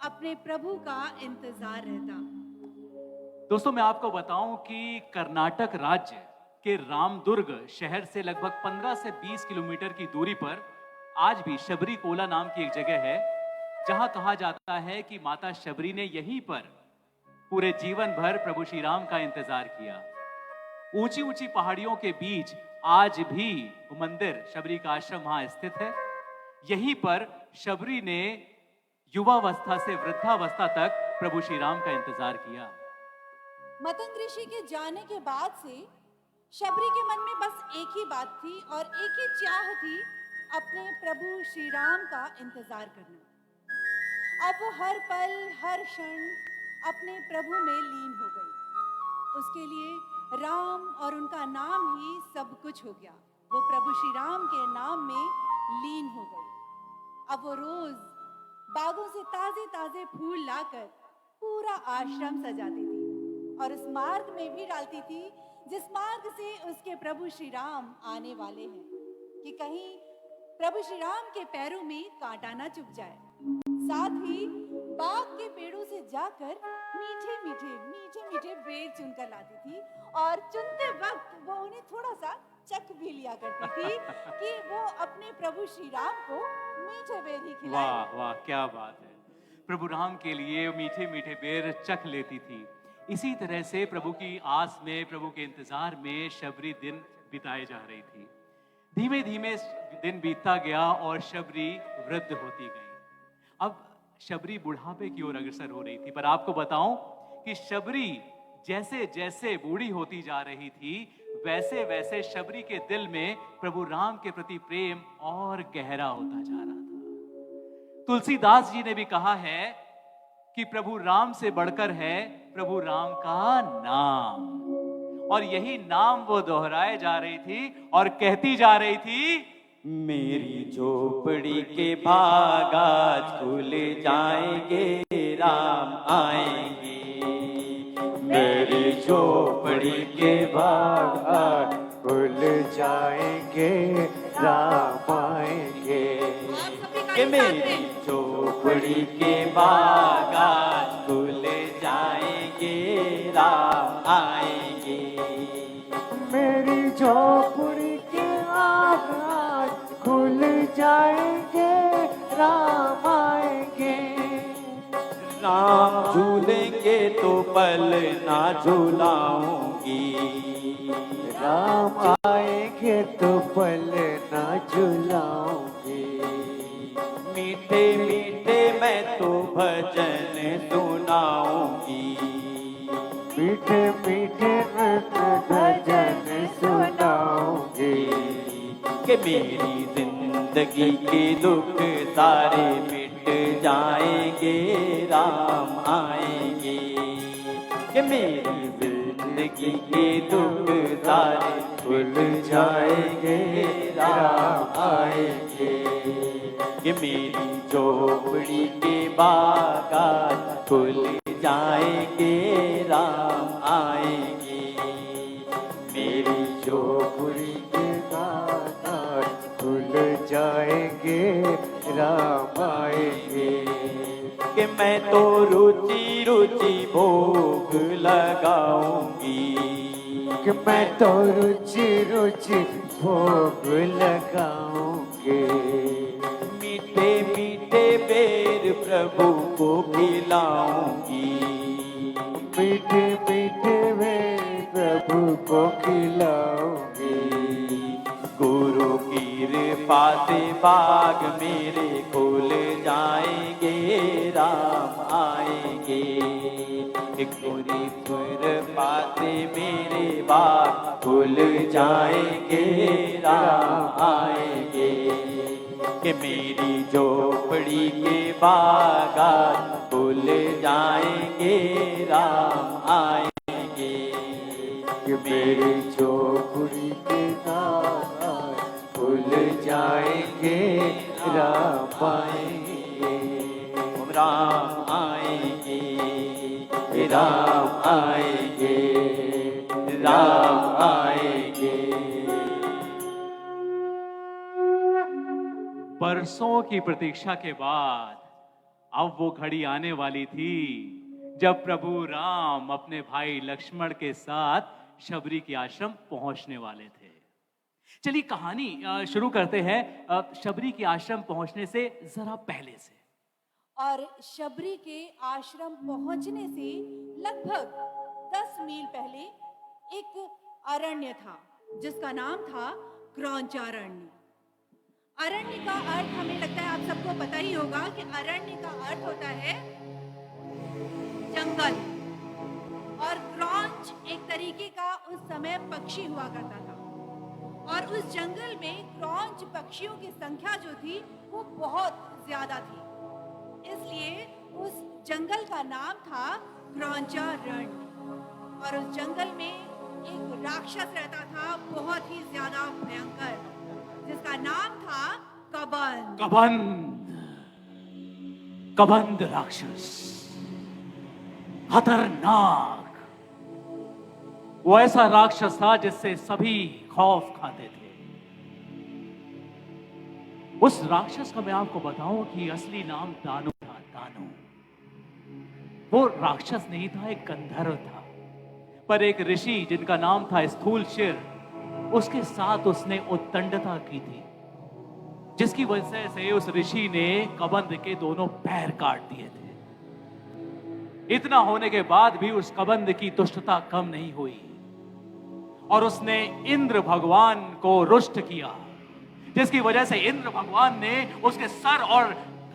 अपने प्रभु का इंतजार रहता। दोस्तों, मैं आपको बताऊं कि कर्नाटक राज्य के रामदुर्ग शहर से लगभग 15 से 20 किलोमीटर की दूरी पर आज भी शबरी कोला नाम की एक जगह है, जहां कहा जाता है कि माता शबरी ने यहीं पर पूरे जीवन भर प्रभु श्री राम का इंतजार किया। ऊंची ऊंची पहाड़ियों के बीच आज भी मंदिर, शबरी का आश्रम वहां स्थित है। यहीं पर शबरी ने युवावस्था से वृद्धावस्था तक प्रभु श्री राम का इंतजार किया। मतंग ऋषि के जाने के बाद से शबरी के मन में बस एक ही बात थी और एक ही चाह थी, अपने प्रभु श्री राम का इंतजार करना। अब वो हर पल हर क्षण अपने प्रभु में लीन हो गई। उसके लिए राम और उनका नाम ही सब कुछ हो गया। वो प्रभु श्री राम के नाम में लीन हो गई। अब वो रोज बागों से ताजे ताजे फूल लाकर पूरा आश्रम सजाती थी और उस मार्ग में भी डालती थी जिस मार्ग से उसके प्रभु श्री राम आने वाले हैं, कि कहीं प्रभु श्री राम के पैरों में कांटा ना चुभ जाए। साथ ही बाग के पेड़ों से जाकर मीठे मीठे मीठे मीठे बेर चुनकर लाती थी और चुनते वक्त वो उन्हें थोड़ा सा चख भी लिया करती थी कि वो अपने प्रभु श्री राम को मीठे बेर ही खिलाए। वाह वाह, क्या बात है। प्रभु राम के लिए मीठे मीठे बेर चख लेती थी। इसी तरह से प्रभु की आस में, प्रभु के इंतजार में शबरी दिन बिताए जा रही थी। धीमे धीमे दिन बीतता गया और शबरी वृद्ध होती गई। अब शबरी बुढ़ापे की ओर अग्रसर हो रही थी। पर आपको बताऊं कि शबरी जैसे जैसे बूढ़ी होती जा रही थी, वैसे वैसे शबरी के दिल में प्रभु राम के प्रति प्रेम और गहरा होता जा रहा था। तुलसीदास जी ने भी कहा है कि प्रभु राम से बढ़कर है प्रभु राम का नाम, और यही नाम वो दोहराए जा रही थी और कहती जा रही थी, मेरी झोपड़ी के भाग आज खुल जाएंगे, राम आएंगे। मेरी झोपड़ी के भाग आज खुल जाएंगे, राम आएंगे। कि मेरी झोपड़ी के भाग आज खुल जाएंगे, राम आएंगे। मेरी झोपड़ी के भाग आज खुल जाएंगे, राम आएंगे। राम झूलेंगे तो पल ना झूलाऊं, राम आएंगे तो पल ना झुलाऊंगी। मीठे मीठे मैं तो भजन सुनाऊंगी। मीठे मीठे मैं तो भजन सुनाऊंगी। कि मेरी जिंदगी के दुख सारे मिट जाएंगे, राम आएंगे। कि मेरी जिंदगी के दुख सारे भूल जाएंगे, राम आएंगे। कि मेरी झोपड़ी के बागान खुल जाएंगे, राम आएंगे। मेरी झोपड़ी के बागान खुल जाएंगे, राम आएंगे। कि मैं तो रुचि रुचि भोग लगाऊंगी। कि मैं तो रुचि रुचि भोग लगाऊंगी। मीठे मीठे बेर प्रभु को खिलाऊंगी। मीठे मीठे बेर प्रभु को खिलाऊंगी। गुरु की कृपा से बाग मेरे खुल जाएंगे, राम आएंगे। गुरु कृपा से मेरे बाग खुल जाएंगे, राम आएंगे। कि मेरी झोपड़ी के बागान खुल जाएंगे, राम आएंगे। कि मेरी झोपड़ी के बागान खुल जाएंगे, राम आएंगे। राम आएंगे, राम आएंगे, राम आएंगे। बरसों की प्रतीक्षा के बाद अब वो घड़ी आने वाली थी जब प्रभु राम अपने भाई लक्ष्मण के साथ शबरी के आश्रम पहुंचने वाले थे। चलिए कहानी शुरू करते हैं शबरी के आश्रम पहुंचने से जरा पहले से। और शबरी के आश्रम पहुंचने से लगभग 10 मील पहले एक अरण्य था जिसका नाम था क्रौंचारण्य। अरण्य का अर्थ हमें लगता है आप सबको पता ही होगा कि अरण्य का अर्थ होता है जंगल। और क्रौंच एक तरीके का उस समय पक्षी हुआ करता था और उस जंगल में क्रौंच पक्षियों की संख्या जो थी वो बहुत ज्यादा थी, इसलिए उस जंगल का नाम था क्रौंचारण्य। और उस जंगल में एक राक्षस रहता था बहुत ही ज्यादा भयंकर, जिसका नाम था कबंध। कबंध राक्षस खतरनाक। वो ऐसा राक्षस था जिससे सभी खौफ खाते थे। उस राक्षस का मैं आपको बताऊं कि असली नाम दानव था। दानव वो राक्षस नहीं था, एक गंधर्व था। पर एक ऋषि जिनका नाम था स्थूलशिर, उसके साथ उसने उत्तंडता की थी, जिसकी वजह से उस ऋषि ने कबंध के दोनों पैर काट दिए थे। इतना होने के बाद भी उस कबंध की दुष्टता कम नहीं हुई और उसने इंद्र भगवान को रुष्ट किया, जिसकी वजह से इंद्र भगवान ने उसके सर और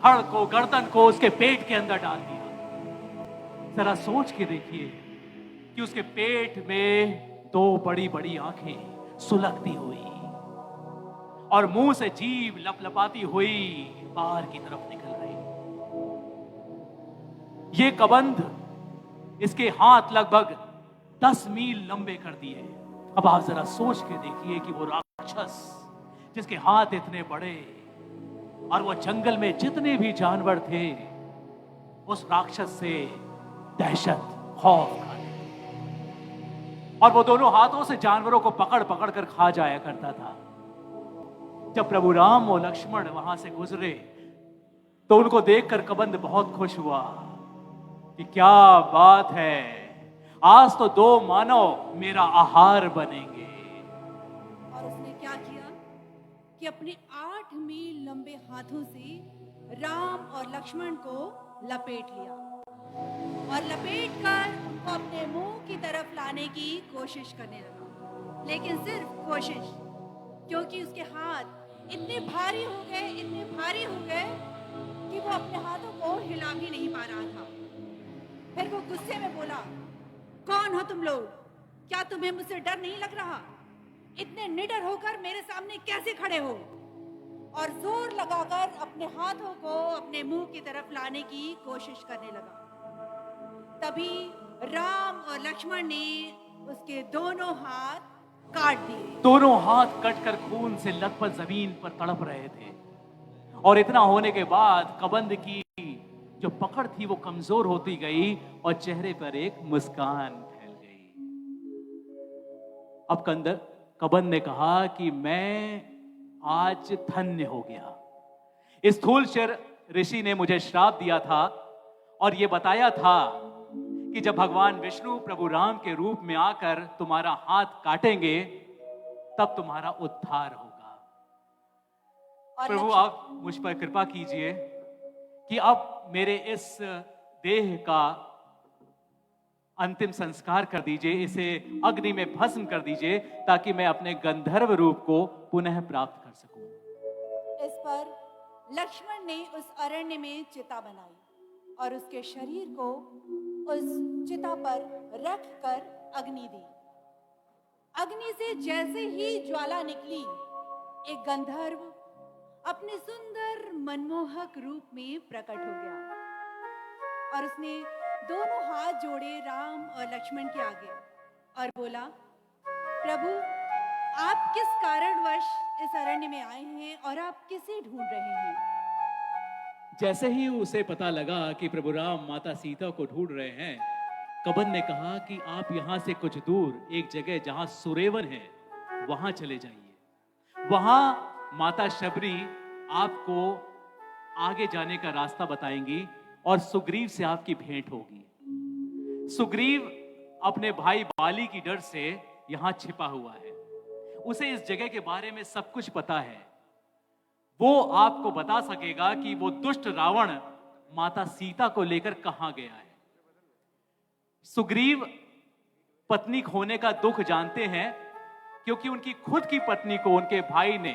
धड़ को, गर्दन को उसके पेट के अंदर डाल दिया। जरा सोच के देखिए कि उसके पेट में 2 बड़ी बड़ी आंखें सुलगती हुई और मुंह से जीभ लपलपाती हुई बाहर की तरफ निकल रही। ये कबंध, इसके हाथ लगभग 10 मील लंबे कर दिए। अब आप जरा सोच के देखिए कि वो राक्षस जिसके हाथ इतने बड़े और वो जंगल में जितने भी जानवर थे उस राक्षस से दहशत, खौफ खाते और वो दोनों हाथों से जानवरों को पकड़ पकड़ कर खा जाया करता था। जब प्रभु राम और लक्ष्मण वहां से गुजरे तो उनको देखकर कबंध बहुत खुश हुआ कि क्या बात है, आज तो 2 मानव मेरा आहार बनेंगे। और उसने क्या किया कि अपने 8 मील लंबे हाथों से राम और लक्ष्मण को लपेट लिया और लपेटकर को अपने मुंह की तरफ लाने की कोशिश करने लगा, लेकिन सिर्फ कोशिश, क्योंकि उसके हाथ इतने भारी हो गए कि वो अपने हाथों को हिला भी नहीं पा रहा था। फिर वो गुस्से में बोला, कौन हो तुम लोग? क्या तुम्हें मुझसे डर नहीं लग रहा? इतने निडर होकर मेरे सामने कैसे खड़े हो? और जोर लगाकर अपने हाथों को अपने मुंह की तरफ लाने की कोशिश करने लगा। तभी राम और लक्ष्मण ने उसके दोनों हाथ काट दिए। दोनों हाथ कटकर खून से लथपथ जमीन पर तड़प रहे थे। और इतना होने के बाद कबंध की जो पकड़ थी वो कमजोर होती गई और चेहरे पर एक मुस्कान फैल गई। अब कबंध ने कहा कि मैं आज धन्य हो गया। इस स्थूलचर ऋषि ने मुझे श्राप दिया था और यह बताया था कि जब भगवान विष्णु प्रभु राम के रूप में आकर तुम्हारा हाथ काटेंगे तब तुम्हारा उद्धार होगा। प्रभु आप मुझ पर कृपा कीजिए कि अब मेरे इस देह का अंतिम संस्कार कर दीजिए, इसे अग्नि में भस्म कर दीजिए ताकि मैं अपने गंधर्व रूप को पुनः प्राप्त कर सकूं। इस पर लक्ष्मण ने उस अरण्य में चिता बनाई और उसके शरीर को उस चिता पर रख कर अग्नि दी। अग्नि से जैसे ही ज्वाला निकली, एक गंधर्व अपने सुंदर मनमोहक रूप में प्रकट हो गया और उसने दोनों हाथ जोड़े राम और लक्ष्मण के आगे और बोला, प्रभु आप किस कारणवश इस अरण्य में आए हैं और आप किसे ढूंढ रहे हैं? जैसे ही उसे पता लगा कि प्रभु राम माता सीता को ढूंढ रहे हैं, कबंध ने कहा कि आप यहां से कुछ दूर एक जगह जहां सुरेवन है वहां चले जाइए। वहां माता शबरी आपको आगे जाने का रास्ता बताएंगी और सुग्रीव से आपकी भेंट होगी। सुग्रीव अपने भाई बाली की डर से यहां छिपा हुआ है। उसे इस जगह के बारे में सब कुछ पता है। वो आपको बता सकेगा कि वो दुष्ट रावण माता सीता को लेकर कहां गया है। सुग्रीव पत्नी खोने का दुख जानते हैं क्योंकि उनकी खुद की पत्नी को उनके भाई ने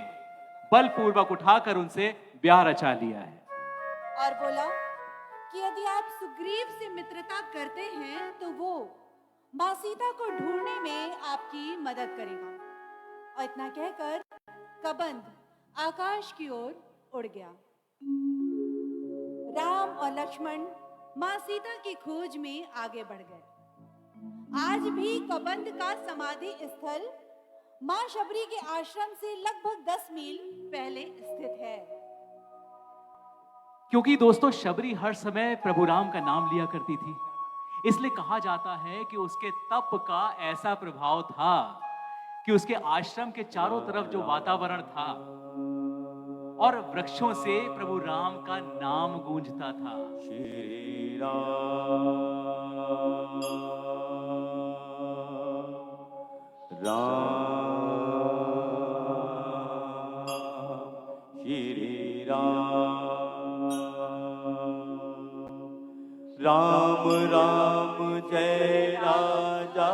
बलपूर्वक उठाकर उनसे ब्याह रचा लिया है। और बोला कि यदि आप सुग्रीव से मित्रता करते हैं तो वो मां सीता को ढूंढने में आपकी मदद करेगा। और इतना कहकर कबंध आकाश की ओर उड़ गया। राम और लक्ष्मण मां सीता की खोज में आगे बढ़ गए। आज भी कबंध का समाधि स्थल मां शबरी के आश्रम से लगभग 10 मील पहले स्थित है। क्योंकि दोस्तों शबरी हर समय प्रभु राम का नाम लिया करती थी, इसलिए कहा जाता है कि उसके तप का ऐसा प्रभाव था कि उसके आश्रम के चारों तरफ जो वातावरण था और वृक्षों से प्रभु राम का नाम गूंजता था। श्री राम श्री राम राम जय राजा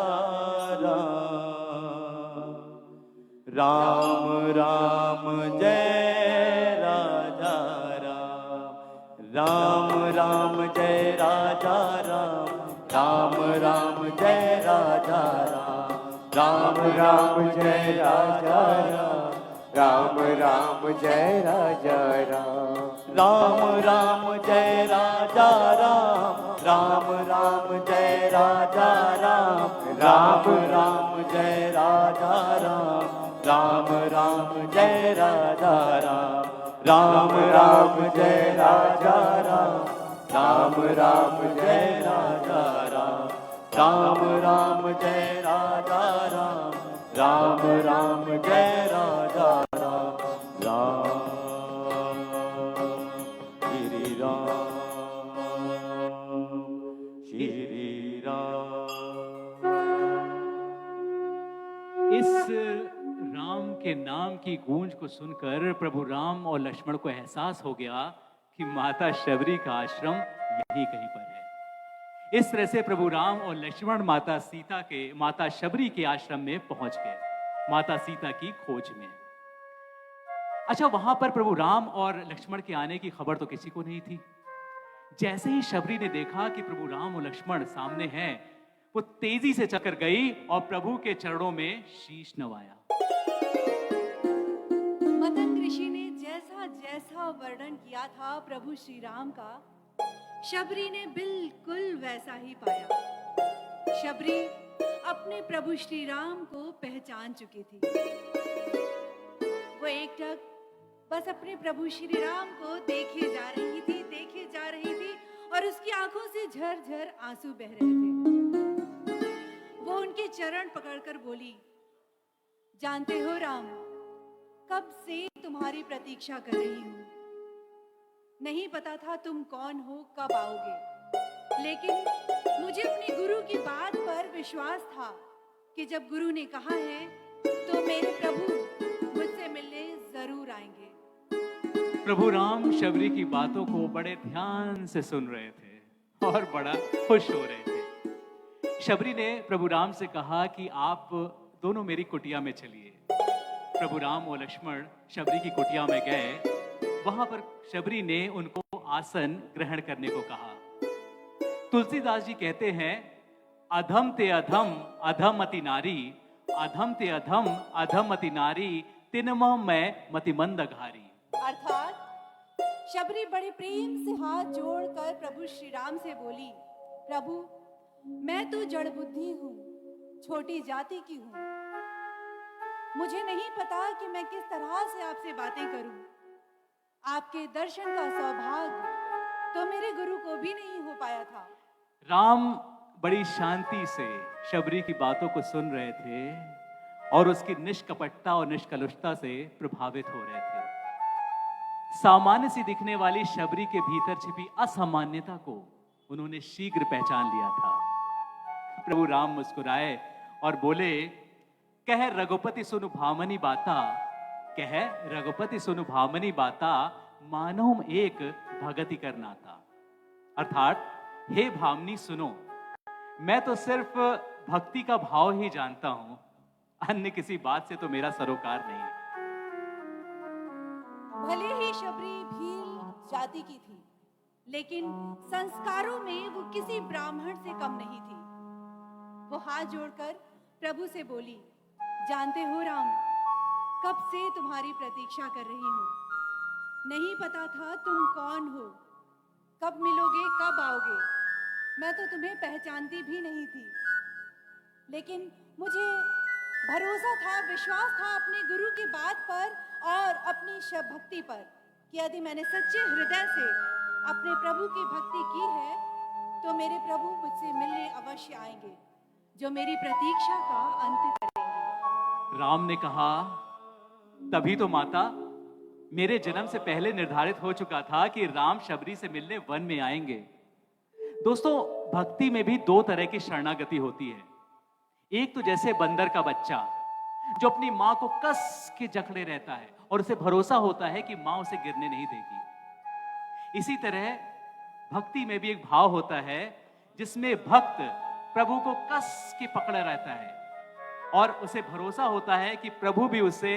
राम राम जय राजा राम राम जय राजा राम राम जय राजा राम राम जय राजा राम राम जय राजा राम राम जय राजा राम राम जय राजा राम राम जय राजा राम राम जय राजा राम राम जय राजा राम राम जय राजा राम राम जय राजा राम राम जय राजा राम श्री राम। इस राम के नाम की गूंज को सुनकर प्रभु राम और लक्ष्मण को एहसास हो गया कि माता शबरी का आश्रम यहीं कहीं पर है। इस तरह से प्रभु राम और लक्ष्मण माता शबरी के आश्रम में पहुंच गए, माता सीता की खोज में। अच्छा, वहां पर प्रभु राम और लक्ष्मण के आने की खबर तो किसी को नहीं थी। जैसे ही शबरी ने देखा कि प्रभु राम और लक्ष्मण सामने हैं, वो तेजी से चकर गई और प्रभु के चरणों में शीश नवाया। मतंग ऋषि ने जैसा जैसा वर्णन किया था प्रभु श्री राम का, शबरी ने बिल्कुल वैसा ही पाया। शबरी अपने प्रभु श्री राम को पहचान चुकी थी। वो एकटक बस अपने प्रभु श्री राम को देखे जा रही थी और उसकी आंखों से झरझर आंसू बह रहे थे। वो उनके चरण पकड़कर बोली, जानते हो राम, कब से तुम्हारी प्रतीक्षा कर रही हूं। नहीं पता था तुम कौन हो, कब आओगे, लेकिन मुझे अपने गुरु की बात पर विश्वास था कि जब गुरु ने कहा है तो मेरे प्रभु मुझसे मिलने जरूर आएंगे। प्रभु राम शबरी की बातों को बड़े ध्यान से सुन रहे थे और बड़ा खुश हो रहे थे। शबरी ने प्रभु राम से कहा कि आप दोनों मेरी कुटिया में चलिए। प्रभु राम और लक्ष्मण शबरी की कुटिया में गए। वहां पर शबरी ने उनको आसन ग्रहण करने को कहा। तुलसीदास जी कहते हैं, अधम ते अधम अधम अति नारी, अधम ते अधम अधम अति नारी, तिनमह मैं मतिमंद घारी। अर्थात शबरी बड़े प्रेम से हाथ जोड़कर प्रभु श्री राम से बोली, प्रभु मैं तो जड़ बुद्धि हूँ, छोटी जाति की हूँ। मुझे नहीं पता कि मैं किस तरह से आपसे बातें करूं। आपके दर्शन का सौभाग्य तो मेरे गुरु को भी नहीं हो पाया था। राम बड़ी शांति से शबरी की बातों को सुन रहे थे और उसकी निष्कपटता और निष्कलुषता से प्रभावित हो रहे थे। सामान्य सी दिखने वाली शबरी के भीतर छिपी असामान्यता को उन्होंने शीघ्र पहचान लिया था। प्रभु राम मुस्कुराए और बोले, कह रघुपति सुनु भामनी बाता, कह रघुपति सुनु भामनी बाता, मानव एक भगति करनाता। अर्थात, हे भामनी सुनो, मैं तो सिर्फ भक्ति का भाव ही जानता हूं, अन्य किसी बात से तो मेरा सरोकार नहीं। भले ही शबरी भील जाति की थी, लेकिन संस्कारों में वो किसी ब्राह्मण से कम नहीं थी। वो हाथ जोड़कर प्रभु से बोली, जानते हो राम, कब से तुम्हारी प्रतीक्षा कर रही हूं। नहीं पता था तुम कौन हो, कब मिलोगे, कब आओगे। मैं तो तुम्हें पहचानती भी नहीं थी, लेकिन मुझे भरोसा था, विश्वास था अपने गुरु की बात पर और अपनी भक्ति पर कि यदि मैंने सच्चे हृदय से अपने प्रभु की भक्ति की है तो मेरे प्रभु मुझसे मिलने अवश्य आएंगे, जो मेरी प्रतीक्षा का अंत करेंगे। राम ने कहा, तभी तो माता, मेरे जन्म से पहले निर्धारित हो चुका था कि राम शबरी से मिलने वन में आएंगे। दोस्तों, भक्ति में भी दो तरह की शरणागति होती है। एक तो जैसे बंदर का बच्चा जो अपनी मां को कस के जकड़े रहता है और उसे भरोसा होता है कि मां उसे गिरने नहीं देगी। इसी तरह भक्ति में भी एक भाव होता है जिसमें भक्त प्रभु को कस के पकड़े रहता है और उसे भरोसा होता है कि प्रभु भी उसे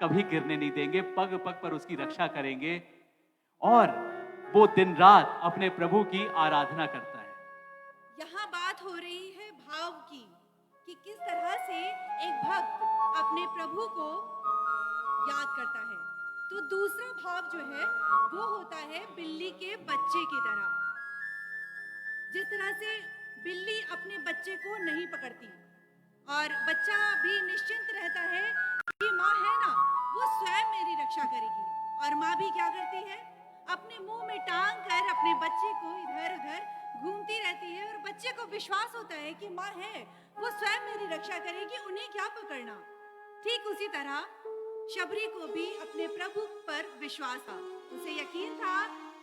कभी गिरने नहीं देंगे, पग पग पर उसकी रक्षा करेंगे और वो दिन रात अपने प्रभु की आराधना करता है। यहाँ बात हो रही है भाव की कि किस तरह से एक भक्त अपने प्रभु को याद करता है। तो दूसरा भाव जो है वो होता है बिल्ली के बच्चे की तरह। जिस तरह से बिल्ली अपने बच्चे को नहीं पकड़ती और बच्चा भी निश्चिंत रहता है कि माँ है ना, वो स्वयं मेरी रक्षा करेगी, और माँ भी क्या करती है, अपने मुंह में टांग कर अपने बच्चे को इधर उधर घूमती रहती है और बच्चे को विश्वास होता है कि माँ है, वो स्वयं मेरी रक्षा करेगी, उन्हें क्या पकड़ना। ठीक उसी तरह शबरी को भी अपने प्रभु पर विश्वास था। उसे यकीन था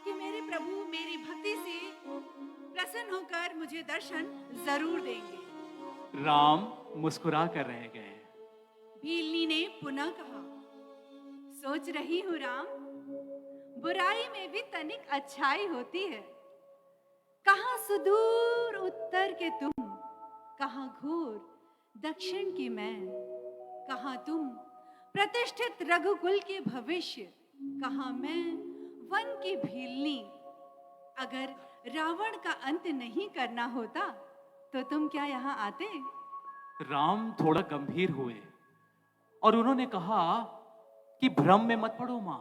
कि मेरे प्रभु मेरी भक्ति से प्रसन्न होकर मुझे दर्शन जरूर देंगे। राम मुस्कुरा कर रह गए। भीलनी ने पुनः कहा, सोच रही हूँ राम, बुराई में भी तनिक अच्छाई होती है। कहाँ सुदूर उत्तर के तुम, कहाँ घोर दक्षिण की मैं, कहाँ तुम प्रतिष्ठित रघुकुल के भविष्य, कहाँ मैं वन की भीलनी। अगर रावण का अंत नहीं करना होता तो तुम क्या यहाँ आते? राम थोड़ा गंभीर हुए और उन्होंने कहा कि भ्रम में मत पड़ो मां।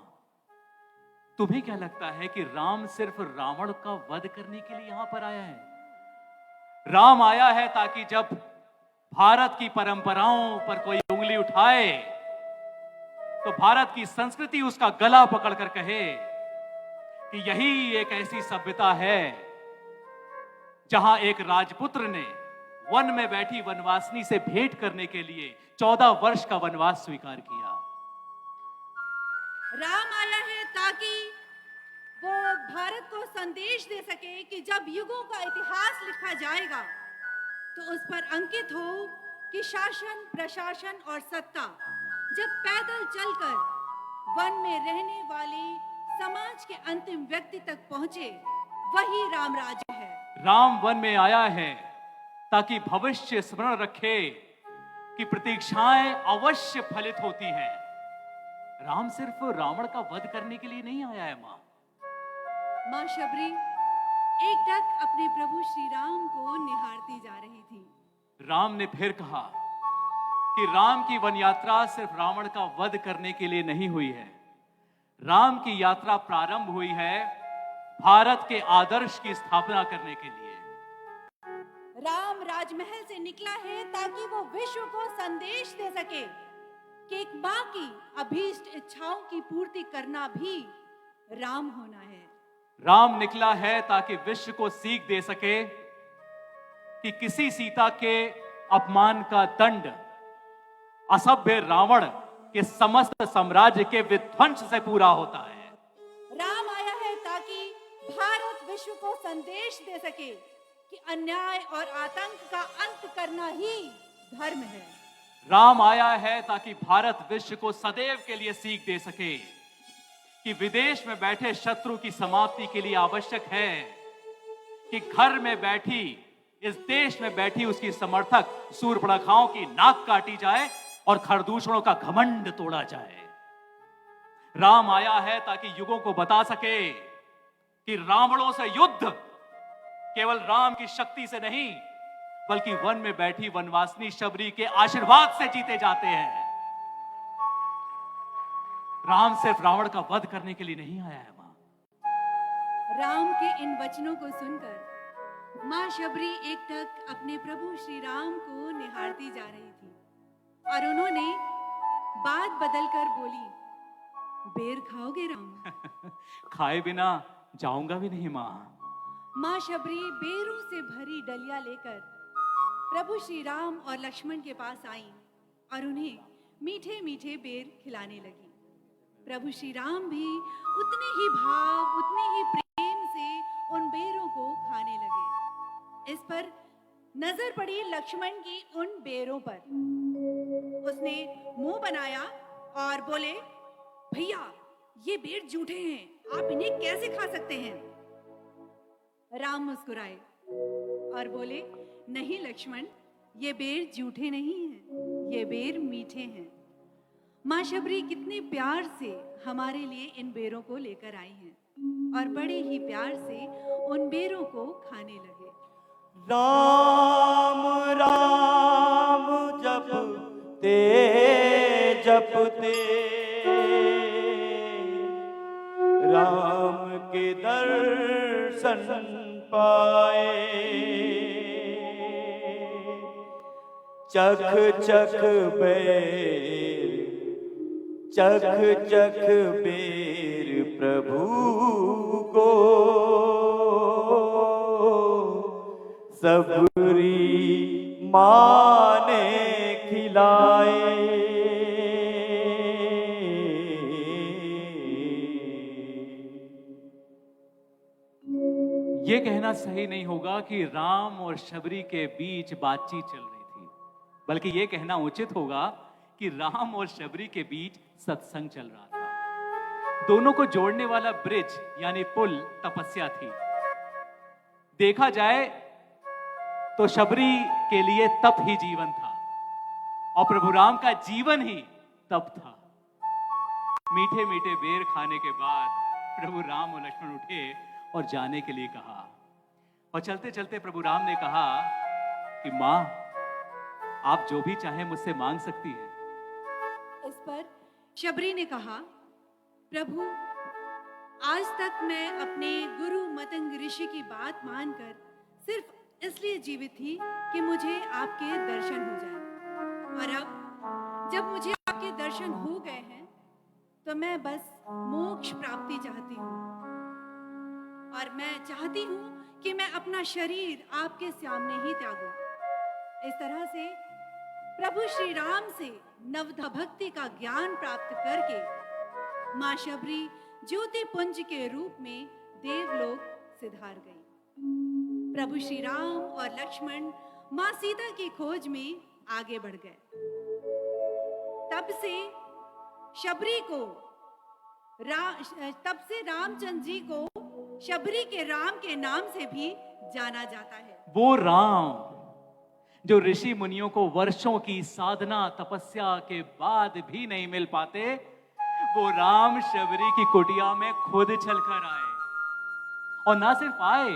तुम्हें क्या लगता है कि राम सिर्फ रावण का वध करने के लिए यहां पर आया है? राम आया है ताकि जब भारत की परंपराओं पर कोई उंगली उठाए तो भारत की संस्कृति उसका गला पकड़कर कहे कि यही एक ऐसी सभ्यता है जहां एक राजपुत्र ने वन में बैठी वनवासिनी से भेंट करने के लिए 14 वर्ष का वनवास स्वीकार किया। राम आया है ताकि वो भारत को संदेश दे सके कि जब युगों का इतिहास लिखा जाएगा तो उस पर अंकित हो कि शासन, प्रशासन और सत्ता जब पैदल चलकर वन में रहने वाले समाज के अंतिम व्यक्ति तक पहुंचे, वही राम राज्य है। राम वन में आया है ताकि भविष्य स्मरण रखे कि प्रतीक्षाएं अवश्य फलित होती हैं। राम सिर्फ रावण का वध करने के लिए नहीं आया है मां। मां शबरी एकटक अपने प्रभु श्री राम को निहारती जा रही थी। राम ने फिर कहा कि राम की वन यात्रा सिर्फ रावण का वध करने के लिए नहीं हुई है। राम की यात्रा प्रारंभ हुई है भारत के आदर्श की स्थापना करने के लिए। राम राजमहल से निकला है ताकि वो विश्व को संदेश दे सके कि एक मां की अभीष्ट इच्छाओं की पूर्ति करना भी राम होना है। राम निकला है ताकि विश्व को सीख दे सके कि किसी सीता के अपमान का दंड असभ्य रावण के समस्त साम्राज्य के विध्वंस से पूरा होता है। राम आया है ताकि भारत विश्व को संदेश दे सके कि अन्याय और आतंक का अंत करना ही धर्म है। राम आया है ताकि भारत विश्व को सदैव के लिए सीख दे सके कि विदेश में बैठे शत्रु की समाप्ति के लिए आवश्यक है कि घर में बैठी, इस देश में बैठी उसकी समर्थक सूर्पणखाओं की नाक काटी जाए और खरदूषणों का घमंड तोड़ा जाए। राम आया है ताकि युगों को बता सके कि रावणों से युद्ध केवल राम की शक्ति से नहीं बल्कि वन में बैठी वनवासिनी शबरी के आशीर्वाद से जीते जाते हैं। राम सिर्फ रावण का वध करने के लिए नहीं आया है मां। राम के इन वचनों को सुनकर मां शबरी एकटक अपने प्रभु श्री राम को निहारती जा रही थी और उन्होंने बात बदलकर बोली, बेर खाओगे राम? खाए बिना जाऊंगा भी नहीं मां। मां शबरी बेरों से भरी डलिया लेकर प्रभु श्री राम और लक्ष्मण के पास आई और उन्हें मीठे मीठे बेर खिलाने लगी। प्रभु श्री राम भी उतने ही भाव, उतने ही प्रेम से उन बेरों को खाने लगे। इस पर नजर पड़ी लक्ष्मण की उन बेरों पर। उसने मुंह बनाया और बोले, भैया ये बेर झूठे हैं, आप इन्हें कैसे खा सकते हैं? राम मुस्कुराए और बोले, नहीं लक्ष्मण, ये बेर झूठे नहीं हैं, ये बेर मीठे हैं। मां शबरी कितने प्यार से हमारे लिए इन बेरों को लेकर आई हैं और बड़े ही प्यार से उन बेरों को खाने लगे। राम राम जपते जपते राम के दर्शन पाए। चख चख बेर, चख चख बेर प्रभु को सबरी माँ ने खिलाए। यह कहना सही नहीं होगा कि राम और शबरी के बीच बातचीत चल रही थी, बल्कि यह कहना उचित होगा कि राम और शबरी के बीच सत्संग चल रहा था। दोनों को जोड़ने वाला ब्रिज यानी पुल तपस्या थी। देखा जाए तो शबरी के लिए तप ही जीवन था और प्रभु राम का जीवन ही तप था। मीठे मीठे बेर खाने के बाद प्रभु राम और लक्ष्मण उठे और जाने के लिए कहा। और चलते चलते प्रभु राम ने कहा कि मां, आप जो भी चाहे मुझसे मांग सकती है। इस पर शबरी ने कहा, प्रभु, आज तक मैं अपने गुरु मतंग ऋषि की बात मानकर सिर्फ इसलिए जीवित थी कि मुझे आपके दर्शन हो जाए, और अब जब मुझे आपके दर्शन हो गए हैं तो मैं बस मोक्ष प्राप्ति चाहती हूँ, और मैं चाहती हूँ कि मैं अपना शरीर आपके सामने ही त्यागूं। इस तरह से प्रभु श्री राम से नवधा भक्ति का ज्ञान प्राप्त करके मां शबरी ज्योति पुंज के रूप में देवलोक सिधार गई। प्रभु श्री राम और लक्ष्मण मां सीता की खोज में आगे बढ़ गए। तब से रामचंद्र जी को शबरी के राम के नाम से भी जाना जाता है। वो राम जो ऋषि मुनियों को वर्षों की साधना तपस्या के बाद भी नहीं मिल पाते, वो राम शबरी की कुटिया में खुद चलकर आए, और ना सिर्फ आए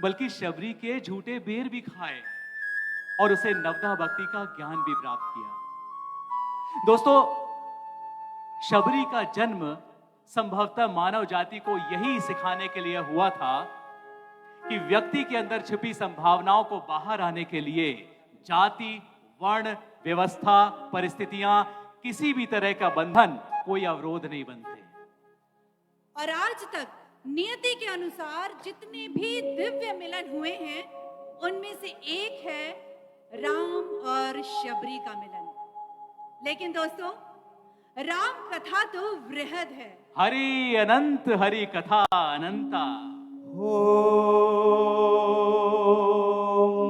बल्कि शबरी के झूठे बेर भी खाए और उसे नवधा भक्ति का ज्ञान भी प्राप्त किया। दोस्तों, शबरी का जन्म संभवतः मानव जाति को यही सिखाने के लिए हुआ था कि व्यक्ति के अंदर छिपी संभावनाओं को बाहर आने के लिए जाति, वर्ण, व्यवस्था, परिस्थितियां, किसी भी तरह का बंधन, कोई अवरोध नहीं बनते। और आज तक नियति के अनुसार जितने भी दिव्य मिलन हुए हैं, उनमें से एक है राम और शबरी का मिलन। लेकिन दोस्तों, राम कथा तो वृहद है। हरि अनंत, हरि कथा अनंता। हो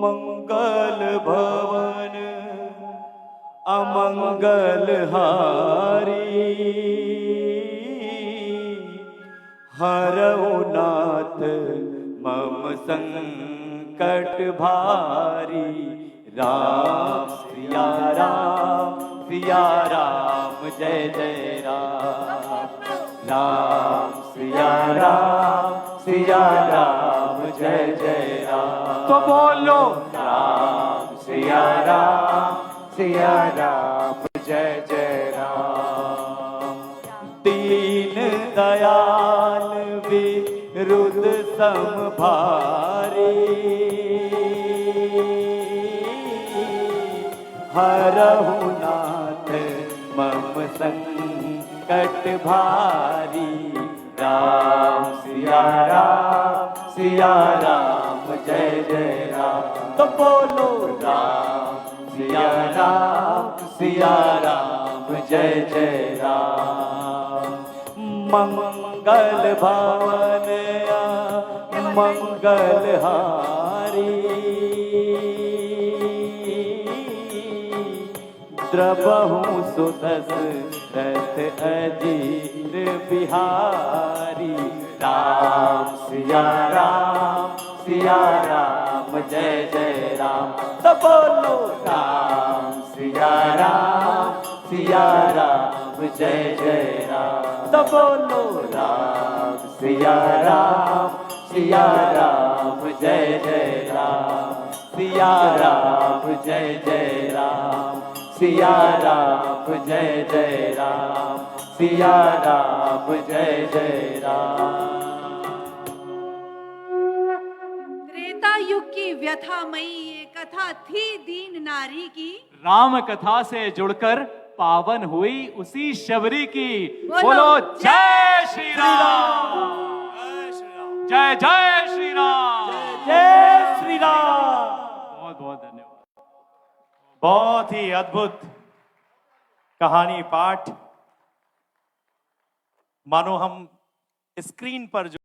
मंगल भवन अमंगल हारी, हरऊ नाथ मम संकट भारी। राम सिया राम, सिया राम जय जय राम। राम सिया राम, सिया राम जय जय राम। तो बोलो राम सिया राम, सिया राम जय जय राम। दीन दयाल विरुद्ध समभारी, हरहु नाथ मम संकट भारी। राम सिया राम, सिया राम जय जय राम। तो बोलो राम सिया राम, सिया राम जय जय राम। मंगल भवन मंगल हारी, द्रबहु सुदशरथ अजीर बिहारी। राम सिया राम, सिया राम जय जय राम। तो बोलो राम सिया राम, सिया राम जय जय राम। तो बोलो राम सिया राम, सिया राम जय जय राम। सिया राम जय जय राम, सिया राम जय जय राम। सिया राम जय जय राम। त्रेता युग की व्यथामयी ये कथा थी दीन नारी की, राम कथा से जुड़कर पावन हुई उसी शबरी की। बोलो जय श्री राम, जय जय श्री राम, जय श्री राम। बहुत बहुत धन्यवाद। बहुत ही अद्भुत कहानी पाठ, मानो हम स्क्रीन पर जो